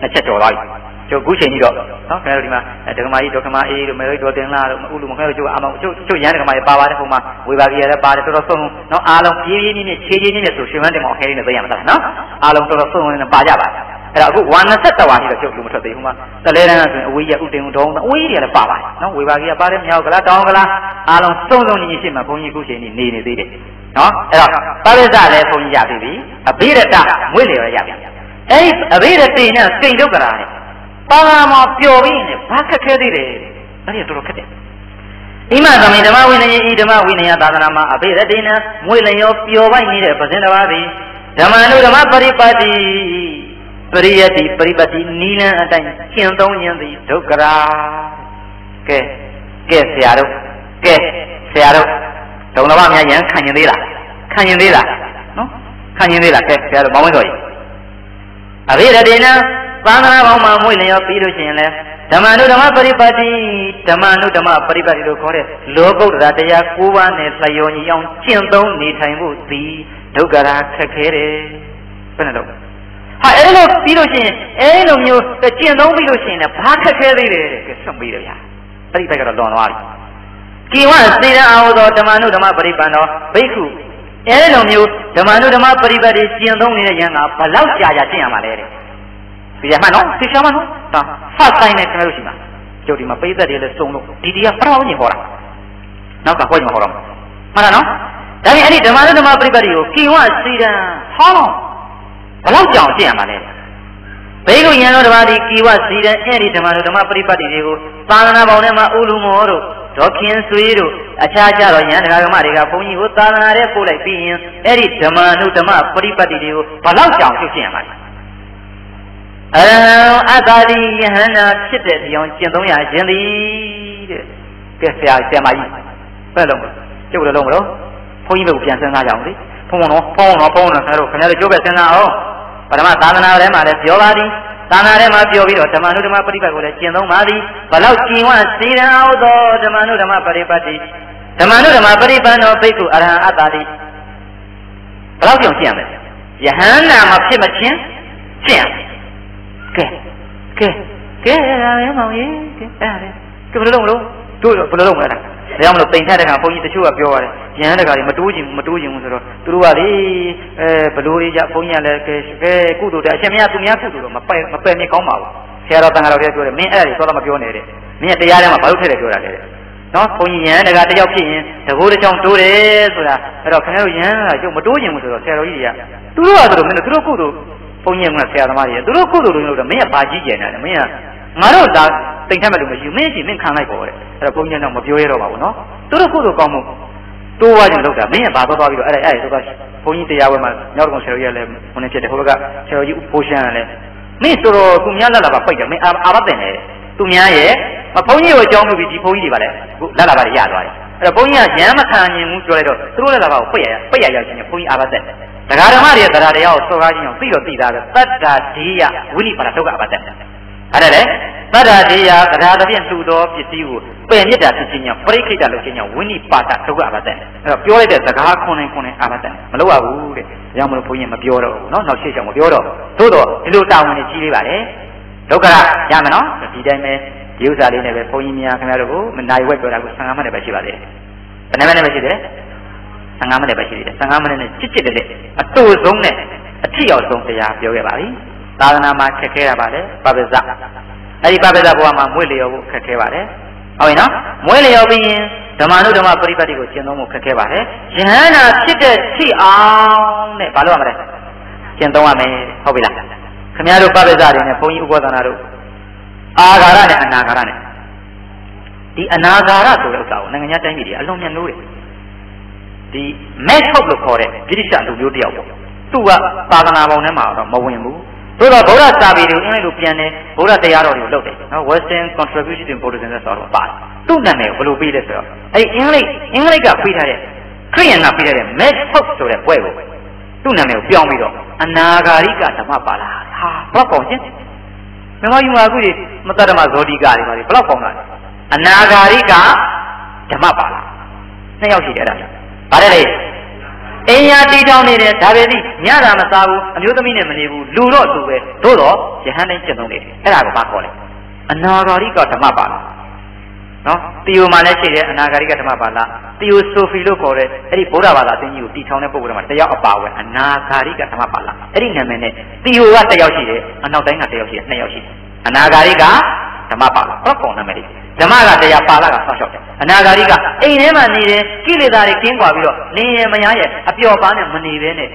်နှစ်ချက်တော်သွားပြီ။ကျုပ်ခုချိန်ကြီးတော့နော်ခင်ဗျားတို့ဒီမှာဒကမာကြီးဒေါကမာအေးတို့မဲတော်တော်တင်လာတို့ဥလူမခင်ဗျားတို့ကျုပ်အာမကျုပ်ယဟန်ဒကမာတွေပါပါတယ်ဟိုမှာဝေဘာကြီးလည်းပါတယ်တော်တော်ဆုံးနော်အားလုံးပြေးပြေးနဲ့ခြေချင်းနဲ့ဆိုရှင်ဝတ်တယ်မောင်ခဲလေးနဲ့သိရမှာနော်။အားလုံးတော်တော်ဆုံးနဲ့ပါကြပါအဲ့တော့အခု120ဝါရှိတော့ကျုပ်လူမထွက်သေးဘူးမှာတလဲတန်းဆိုရင်အဝေးရဥတင်ဦးတော်အဝေးကြီးလည်းပါပါတယ်နော်ဝေဘာကြီးကပါတယ်မြောက်ကလားတောင်းကလားအားလုံးစုံစုံညီရှိမှဘုန်းကြီးခုချိန်နေနေသေးတယ်နော်အဲ့တော့ပါရိစ္ဆလည်းဘုန်းကြီးရပြီပြီအဘိဓတမွေးလေရရပြီအဲ့ဒီအဘိဓတိနဲ့စိတ်ဒုက္ခရာနဲ့ပါရမောပျော်ပြီးနေဘာခက်ခဲသေးတယ်အဲ့ဒီတော်တော်ခက်တယ်ဣမသမိဓမ္မဝိနည်းဤဓမ္မဝိနည်းသာသနာမှာအဘိဓတိနဲ့မွေးလျောပျော်ပိုက်နေတဲ့ပဇင်တစ်ပါးသည်ဓမ္မနုဓမ္မပရိပတ်တိပရိယတိပရိပတ်တိနီလန်းအတိုင်းကျင့်သုံးခြင်းသည်ဒုက္ခရာကဲဆရာတို့ဒုံလဘများယံခံရင်သေးလားနော်ခံရင်သေးလားကဲဆရာတို့မောင်မင်းတော်ကြီးအဘိဓတိနံသံဃာပေါင်းမှာမွေးလျောပြီးလို့ရှိရင်လဲဓမ္မနုဓမ္မပရိပတ်တိလို့ခေါ်တဲ့လောကုတ္တရာတရား9ပါးနဲ့လျော်ညီအောင်ကျင့်သုံးနေထိုင်ဖို့သည်ဒုက္ခရာခက်ခဲတယ်ဘယ်နဲ့တော့ဟာအဲ့လိုပြီးလို့ရှိရင်အဲ့လိုမျိုးကျင့်သုံးပြီးလို့ရှိရင်လည်းဘာခက်ခဲသေးတယ်ကဲဆက်ပြီးတယ်ဗျာအဲ့ဒီဘက်ကတော့လွန်သွားပြီကိဝစေတအာဟုသောဓမ္မနုဓမ္မပရိပန္နောဘိက္ခုအဲ့လိုမျိုးဓမ္မနုဓမ္မပရိပတ်တိကျင့်သုံးနေတဲ့ယန္တာဘလောက်ကြာကျင့်ရမှာလဲတဲ့ဒီရမှနော်သိချာမနော်ဒါဖတ်ဆိုင်နဲ့ကျွန်တော်တို့ရှိမှာကျုပ်ဒီမှာပိဿတ်တွေလည်းစုံလို့ဒီတရားပထမကြီးဟောတာနောက်ကဟောကြမှာဟောတော့မှန်လားနော်ဒါပြင်အဲ့ဒီဓမ္မနုဓမ္မပရိပတ်တိကိုကိဝစေတဟောဘလောက်ကြောင်ကျင့်ရမှာလဲဘိက္ခုယံတော်တစ်ပါးဒီကိဝစီတံအဲ့ဒီဓမ္မနုဓမ္မပရိပတ်တိတွေကိုသာသနာပေါင်းထဲမှာဥလူမောတို့ဒေါခင်ဆွေတို့အခြားတော့ယံတရားဓမ္မတွေကဘုန်းကြီးကိုသာသနာထဲပို့လိုက်ပြီးရင်အဲ့ဒီဓမ္မနုဓမ္မပရိပတ်တိတွေကိုဘလောက်ကြောင်ကျင့်ရမှာလဲအတ္တတိယဟန္တာဖြစ်တဲ့တရားကျင့်သုံးရခြင်းသည်တဲ့ကဲဆရာမကြီးဘယ်လုံးကျုပ်လည်းလုံးမလို့ဘုန်းကြီးတို့ပြန်စဉ်းစားကြအောင်လေဖုံးတော့ခင်ဗျားတို့ကျိုးပဲစဉ်းစားအောင်ပထမသာသနာထဲမှာလည်းပြောပါသည်သာသနာထဲမှာပြောပြီးတော့ဓမ္မနုဓမ္မပရိပတ်ကိုလည်းကျင့်သုံးပါသည်ဘလောက်ကျင့်ဝစေတံအောင်သောဓမ္မနုဓမ္မပရိပတ်တိဓမ္မနုဓမ္မပရိပတ်သောဘိက္ခုအရဟံအတ္တတိဘလောက်ကြောင့်ကျင့်ရမလဲယဟန္တာမဖြစ်မချင်းကျင့်ရမယ်ကဲအဲ့ဒါလည်းမောင်ကြီးကဲအဲ့ဒါလည်းဘယ်လိုလုပ်မလို့တို့ဘယ်လိုလုပ်မလဲဒါကြောင့်မလို့တိမ်ထက်တဲ့ကဘုန်းကြီးတချို့ကပြောရတယ်ယဟန်တကာတွေမတိုးချင်ဘူးဆိုတော့သူတို့ကလေဘလို့ကြီးကြဘုန်းကြီးကလည်းကဲကုသိုလ်တဲ့အရှင်မရသူများကုသိုလ်တော့မပယ်မြင်ကောင်းပါဘူးဆရာတော်တန်ခါတော်တွေပြောတယ်မင်းအဲ့ဒါတွေသောတော့မပြောနဲ့တဲ့မင်းတရားထဲမှာဘာလို့ထည့်တယ်ပြောတာလဲတဲ့နော်ဘုန်းကြီးယဟန်တကာတယောက်ဖြစ်ရင်တကိုးတစ်ချောင်းတိုးတယ်ဆိုတာအဲ့တော့ခင်ဗျားတို့ယဟန်ကကျုပ်မတိုးချင်ဘူးဆိုတော့ဆရာတော်ကြီးတွေကသူတို့ကဆိုတော့မင်းတို့သူတို့ကုသိုလ်ဘုန်းကြီးကဆရာသမားတွေသူတို့ကုသိုလ်တွေလို့တော့မင်းကဘာကြီးကျယ်နေတယ်မင်းကငါတို့ဒါတိမ်ထက်မဲ့လို့မရှိဘူးမင်းရှိမင်းခံလိုက်ပေါ့တဲ့အဲ့တော့ဘုန်းကြီးကတော့မပြောရတော့ပါဘူးနော်သူတို့ကုသိုလ်ကောင်းမှုတိုးဝါးကြလောက်တာမင်းကဘာသွားပြီးတော့အဲ့ဒါဆိုတော့ဘုန်းကြီးတရားဝဲမှာညောက်ကောင်ဆရာကြီးကလည်းဘုန်းကြီးဖြစ်တယ်ဟိုဘက်ကဆရာကြီးပိုးရှမ်းကလည်းမင်းဆိုတော့သူများလက်လာပါပိတ်တယ်မင်းအာဘတ်တယ်နေတယ်သူများရဲ့ဘုန်းကြီးကိုအကြောင်းပြုပြီးဒီဘုန်းကြီးတွေပါလေလက်လာပါရသွားတယ် ဘုန်းကြီးကရမ်းမခံရင်ဘူးပြောလိုက်တော့သူတို့လည်းတော့ပိတ်ရရောက်ချင်းဘုန်းကြီးအာဘသက်တရားဓမ္မတွေတရားတရားကိုစောကားခြင်းအောင်သိတော့သိတာပဲတတ္တာဒေယဝိနိပါဒဒုက္ခအာဘသက်အဲ့ဒါလေတတ္တာဒေယတရားသဖြင့်လှူသောပစ္စည်းကိုပယ်မြစ်တာဖြစ်ခြင်းကြောင့်ပရိခိတလုပ်ခြင်းကြောင့်ဝိနိပါဒဒုက္ခအာဘသက်အဲ့တော့ပြောလိုက်တဲ့စကားခွန်းအာဘသက်မလုပ်ရဘူးတဲ့ဒါကြောင့်မလို့ဘုန်းကြီးမပြောတော့ဘူးနော်နောက်ရှေ့ချောင်မပြောတော့သို့တော့ဒီလိုတာဝန်တွေကြီးလေးပါလေဒုက္ခရမယ်နော်ဒီတိုင်းပဲဒီဥစ္စာလေးနဲ့ပဲဘုန်းကြီးများခင်ဗျားတို့ကိုမနိုင်ဝက်ပြောတာကို15မိနစ်ပဲရှိပါသေးတယ်ဘယ်နှမိနစ်ပဲရှိတယ်15မိနစ်ပဲရှိသေးတယ်15မိနစ်နဲ့ချစ်တဲ့အတူဆုံးနဲ့အထီရောက်ဆုံးတရားပြောခဲ့ပါပြီသာသနာမှာခက်ခဲတာပါလေပပဇအဲ့ဒီပပဇဘဝမှာမွေးလျော်ဖို့ခက်ခဲပါတယ်ဟုတ်ပြီနော်မွေးလျော်ပြီးရင်ဓမ္မနုဓမ္မပရိပတ်တိကိုကျင့်သုံးဖို့ခက်ခဲပါတယ်ယဟန္တာဖြစ်တဲ့ထိအောင်တဲ့ဘာလို့ရမလဲကျင့်သုံးရမယ်ဟုတ်ပြီလားခင်ဗျားတို့ပပဇတွေနဲ့ဘုန်းကြီးဥပဒနာတို့အာဃာရနဲ့အနာဃာရနဲ့ဒီအနာဃာရဆိုတဲ့ဥစ္စာကိုနိုင်ငံတိုင်းပြည်တွေအလုံးမြတ်လို့တယ်ဒီမက်ဟုတ်လို့ခေါ်တဲ့ဗြိတိရှလူမျိုးတယောက်ပေါ့သူကသာသနာပေါင်းထဲမှာတော့မဝင်ဘူးသို့တော့ဗုဒ္ဓစာပေတွေကိုအင်္ဂလိပ်လိုပြန်တယ်ဗုဒ္ဓတရားတော်တွေကိုလုပ်တယ်နော် Western Contribution to Buddhism ဆိုတော့ပါတယ်သူ့နာမည်ကိုဘယ်လိုပေးလဲဆိုတော့အဲ့အင်္ဂလိပ်ကပေးထားတဲ့ခရိယန်ကပေးထားတဲ့ mess hope ဆိုတဲ့ပွဲကိုသူ့နာမည်ကိုပြောင်းပြီးတော့အနာဂါရိကဓမ္မပါဠိဟာဘလောက်ကောင်းချင်းမြန်မာယူမာခုတွေမတ္တဓမ္မဇောတိကတွေပါလေဘလောက်ကောင်းတာအနာဂါရိကဓမ္မပါဠိနှစ်ယောက်ရှိတယ်အဲ့ဒါဗါတယ်လေအင်းယာတီတောင်းနေတယ်ဒါပဲသိညတာမစားဘူးအမျိုးသမီးနဲ့မနေဘူးလူတော့သူပဲသို့တော့ယဟန်တိုင်းကျင့်သုံးနေတယ်အဲ့ဒါကိုဘာခေါ်လဲအနာဂါရိကဓမ္မပါဠိနော်တီယိုမှာလည်းရှိတယ်အနာဂါရိကဓမ္မပါဠိတီယိုဆိုဖီလို့ခေါ်တဲ့အဲ့ဒီဗုဒ္ဓဘာသာအသင်းကြီးကိုတီထောင်တဲ့ပုဂ္ဂိုလ်တွေမှာတယောက်အပါဝင်အနာဂါရိကဓမ္မပါဠိအဲ့ဒီနာမည်နဲ့တီယိုကတယောက်ရှိတယ်အနောက်တိုင်းကတယောက်ရှိတယ်နှစ်ယောက်ရှိတယ်အနာဂါရိကဓမ္မပါဠိဘယ်ကောင်နာမည်လဲဓမ္မကတရားပါဠိကဆောက်ရှောက်တယ်အနာဂါရိကအိမ်ထဲမှာနေတယ်ကိလေသာတွေကင်းကွာပြီးတော့နေရမရရဲ့အပျော်ပါးနဲ့မနေဘဲနဲ့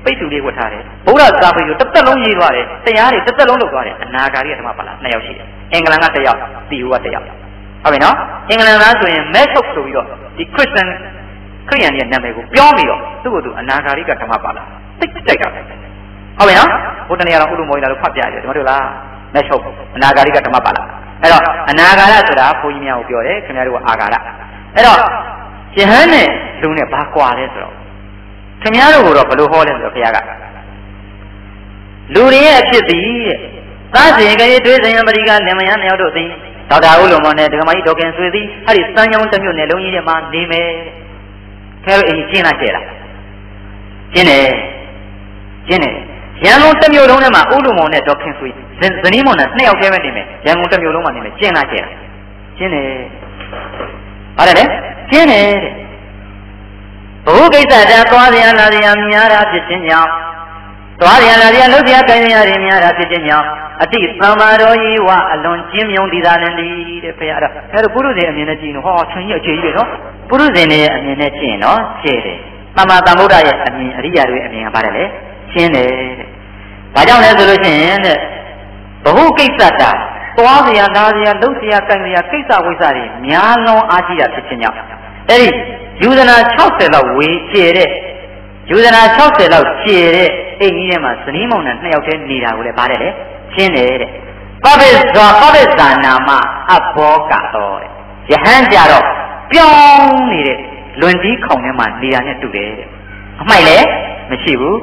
ပိတ်တူလေးဝတ်ထားတယ်ဗုဒ္ဓသာပိတ်ကိုတစ်သက်လုံးရေးသွားတယ်တရားတွေတစ်သက်လုံးလုပ်သွားတယ်အနာဂါရိကဓမ္မပါဠိနှစ်ယောက်ရှိတယ်အင်္ဂလန်ကတယောက်တီယိုကတယောက်ဟုတ်ပြီနော်အင်္ဂလန်သားဆိုရင်မက်ထုတ်ဆိုပြီးတော့ဒီခရစ်ယာန်ရဲ့နာမည်ကိုပြောပြီးတော့သူ့ကိုယ်သူအနာဂါရိကဓမ္မပါဠိတိတ်ကြိုက်တာဟုတ်ပြီနော်ဘုဒ္ဓနေရာတော်ဥဒ္ဓမောင်လာလို့ဖတ်ပြရတယ်ဒီမှာတို့လားမက်ထုတ်အနာဂါရိကဓမ္မပါဠိအဲ့တော့အနာဂါရဆိုတာဘုန်းကြီးများကိုပြောတယ်ခင်ဗျားတို့ကအာဂါရအဲ့တော့ယဟန်နဲ့လူနဲ့ဘာကွာလဲဆိုတော့ခင်ဗျားတို့ကတော့ဘယ်လိုဟောလဲဆိုတော့ဘုရားကလူတွေရဲ့အဖြစ်သည်တဲ့သာဇင်ကလေးတွေးစင်ယံပရိကလင်မယားနှစ်ယောက်တို့သည်ဒေါက်တာဦးလုံးမောင်နဲ့ဒကမကြီးဒေါခင်ဆွေသည်အဲ့ဒီစမ်းချောင်းတစ်မြို့နယ်လုံးကြီးထဲမှာနေမယ်ခင်ဗျားတို့အိမ်ကျင်းလိုက်ကြလားကျင်းတယ်ရန်ကုန်တစ်မြို့လုံးထဲမှာဦးလုံးမောင်နဲ့ဒေါခင်ဆွေဇနီးမောင်နဲ့နှစ်ယောက်တည်းပဲနေမယ်ရန်ကုန်တစ်မြို့လုံးမှာနေမယ်ကျင်းလိုက်ကြလားကျင်းတယ်ဟုတ်တယ်လေကျင်းတယ်တဲ့ဘုကိစ္စတန်သွားစရာလာစရာများတာဖြစ်ခြင်းကြောင့်သွားစရာလာစရာလုပ်စရာကိုင်းစရာတွေများတာဖြစ်ခြင်းကြောင့်အတိသမ္မာတော်ကြီးဝအလွန်ကျင်းမြုံတည်တာလည်းတဲ့ဘုရားအဲ့တော့ပုရုဇဉ်အမြင်နဲ့ကြည့်ရင်ဟောဆင်ကြီးအခြေကြီးပဲနော်ပုရုဇဉ်ရဲ့အမြင်နဲ့ကြည့်ရင်နော်ကျဲတယ်သမ္မာသမ္ဗုဒ္ဓရဲ့အမြင်အရိယာတွေအမြင်ကပါတယ်လေရှင်းတယ်တဲ့ဘာကြောင့်လဲဆိုလို့ရှိရင်တဲ့ဘဟုကိစ္စတာသွားစရာလာစရာလုပ်စရာကိုင်းစရာကိစ္စဝိစ္စတွေများလွန်အားကြီးတာဖြစ်ခြင်းကြောင့်အဲ့ဒီယူဇနာ60လောက်ဝေကျဲတဲ့ယူဇနာ60လောက်ကျဲတဲ့အိမ်ကြီးထဲမှာဇနီးမောင်နဲ့နှစ်ယောက်တည်းနေတာကိုလည်းပါတယ်လေရှင်းတယ်တဲ့ပပိဇာနာမအဘောကတော့တဲ့ယဟန်ကြတော့ပြောင်းနေတဲ့လွန်ကြီးခေါင်ထဲမှာနေတာနဲ့တူတယ်တဲ့အမိုက်လည်းမရှိဘူး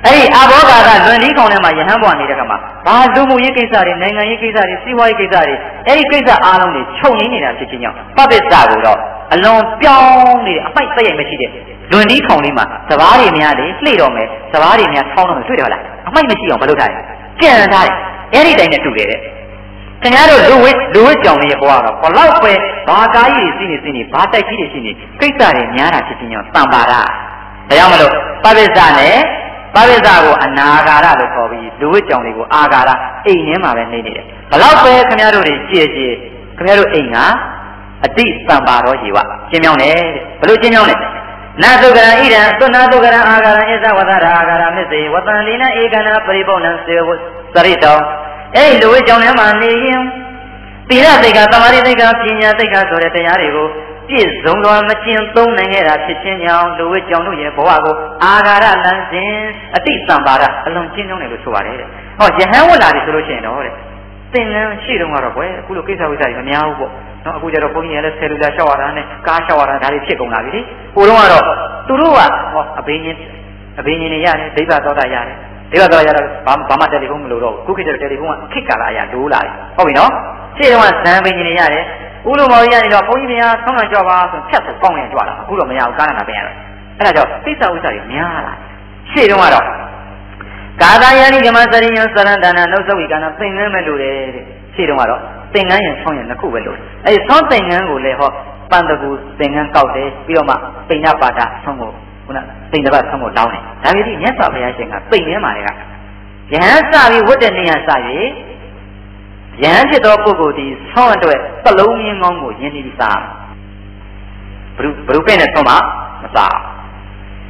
အဲ့ဒီအဘောဂါကလွန်ဒီကောင်ထဲမှာယဟန်ဘွားနေတဲ့ကမှာဘာလူမှုရေးကိစ္စတွေနိုင်ငံရေးကိစ္စတွေစီးပွားရေးကိစ္စတွေအဲ့ဒီကိစ္စအားလုံးတွေခြုံငင်းနေတာဖြစ်ခြင်းကြောင့်ပပိစ္ဆာကိုတော့အလွန်ပြောင်းနေတဲ့အပိုက်သက်ရိုက်မရှိတဲ့လွန်ဒီကောင်လေးမှာစဘာတွေများလေလှိတော့မယ်စဘာတွေများထောင်းတော့မယ်တွေ့တယ်ဟုတ်လားအမိုက်မရှိအောင်မလုပ်ထားဘူးကြံထားတယ်အဲ့ဒီတိုင်းနဲ့တူတယ်တဲ့ခင်ဗျားတို့လူဝိကြောင်လေးရဲ့ဘွားတော့ဘလောက်ပဲဘာကားကြီးတွေစီးနေဘာတိုက်ကြီးတွေရှိနေကိစ္စတွေများတာဖြစ်ခြင်းကြောင့်တန်ပါတာဒါကြောင့်မလို့ပပိစ္ဆာနဲ့ပပိစ္ဆာကိုအနာဂါရလို့ခေါ်ပြီးလူဝိကြောင်တွေကိုအာဂါရအိမ်ထဲမှာပဲနေနေတယ်ဘလောက်ပဲခင်ဗျားတို့တွေကြည်ခင်ဗျားတို့အိမ်ကအတိတန်ပါတော်ကြီးဝကျင်းမြောင်းတယ်ဘလို့ကျင်းမြောင်းလဲနာသုကရံဣဒံသုနာသုကရံအာဂါရံဣသဝသရာအာဂါရမစ္စေဝတံလိနဧကနာပရိပုဏ္ဏစေဝသရိတောအဲ့လူဝိကြောင်ထဲမှာနေရင်သီလသိက္ခာသမာဓိသိက္ခာပညာသိက္ခာဆိုတဲ့တရားတွေကိုပြည့်စုံစွာမကျင့်သုံးနိုင်ခဲ့တာဖြစ်ခြင်းကြောင့်လူဝိကြောင်တို့ရဲ့ဘဝကိုအာဂါရလမ်းစဉ်အတိတံပါရအလွန်ကျဉ်းကျုံးတယ်လို့ဆိုပါတယ်တဲ့ဟောယဟန်ဝလာပြီဆိုလို့ရှိရင်တော့တဲ့ သင်္ကန်းရှိတော့ကတော့ကွယ်အခုလိုကိစ္စဝိဇ္ဇာကြီးမများဘူးပေါ့နော်အခုကျတော့ဘုန်းကြီးကလည်းဆယ်လူလာလျှောက်ရတာနဲ့ကားလျှောက်ရတာဒါတွေဖြစ်ကုန်လာပြီလေကိုတော့ကတော့သူတို့ကဟောအဘိညာဉ်တွေရတယ်ဒိဗ္ဗသောတာရတယ်ဒိဗ္ဗသောတာရတော့ဘာမှတယ်လီဖုန်းမလိုတော့ဘူးခုခေတ်တယ်လီဖုန်းကခေတ်ကာလအရာဒိုးလာတယ်ဟုတ်ပြီနော်ရှေ့တုန်းကဇံဘိညာဉ်တွေရတယ်ဥလိုမော်ကြီးကနေတော့ဘုန်းကြီးများဆောင်းခံကြွပါဆိုဖြတ်ဆိုကောင်းရင်ကြွလာအခုတော့မရဘူးကားနာပင်ရတော့အဲ့ဒါကြောင့်ကိစ္စဝိဇ္ဇာတွေများလာရှေ့တုန်းကတော့ကာသယနိဓမ္မစရိယံစရန္ဒနာနှုတ်သဝိကနာသင်္ကန်းပဲလို့တယ်တဲ့ရှေ့တုန်းကတော့သင်္ကန်းရင်ဆောင်းရင်နှစ်ခုပဲလို့အဲ့ဒီဆောင်းသင်္ကန်းကိုလည်းဟောပန္တကူသင်္ကန်းကောက်တယ်ပြီးတော့မှပိဏပါဒဆောင်းကိုခုနသိင်္တပတ်ဆောင်းကိုတောင်းတယ်ဒါပေမဲ့မြတ်စွာဘုရားရှင်ကပိန်ထဲမှာလေကယဟန်စပြီးဝတ်တဲ့နေရာစပြီးယဟန်ဖြစ်သောပုဂ္ဂိုလ်ဒီဆောင်းအတွက်သလုံးမြင်းကောင်းကိုယဉ်ပြီးစားဘုရုပဲ့နဲ့ဆောင်းမှမစား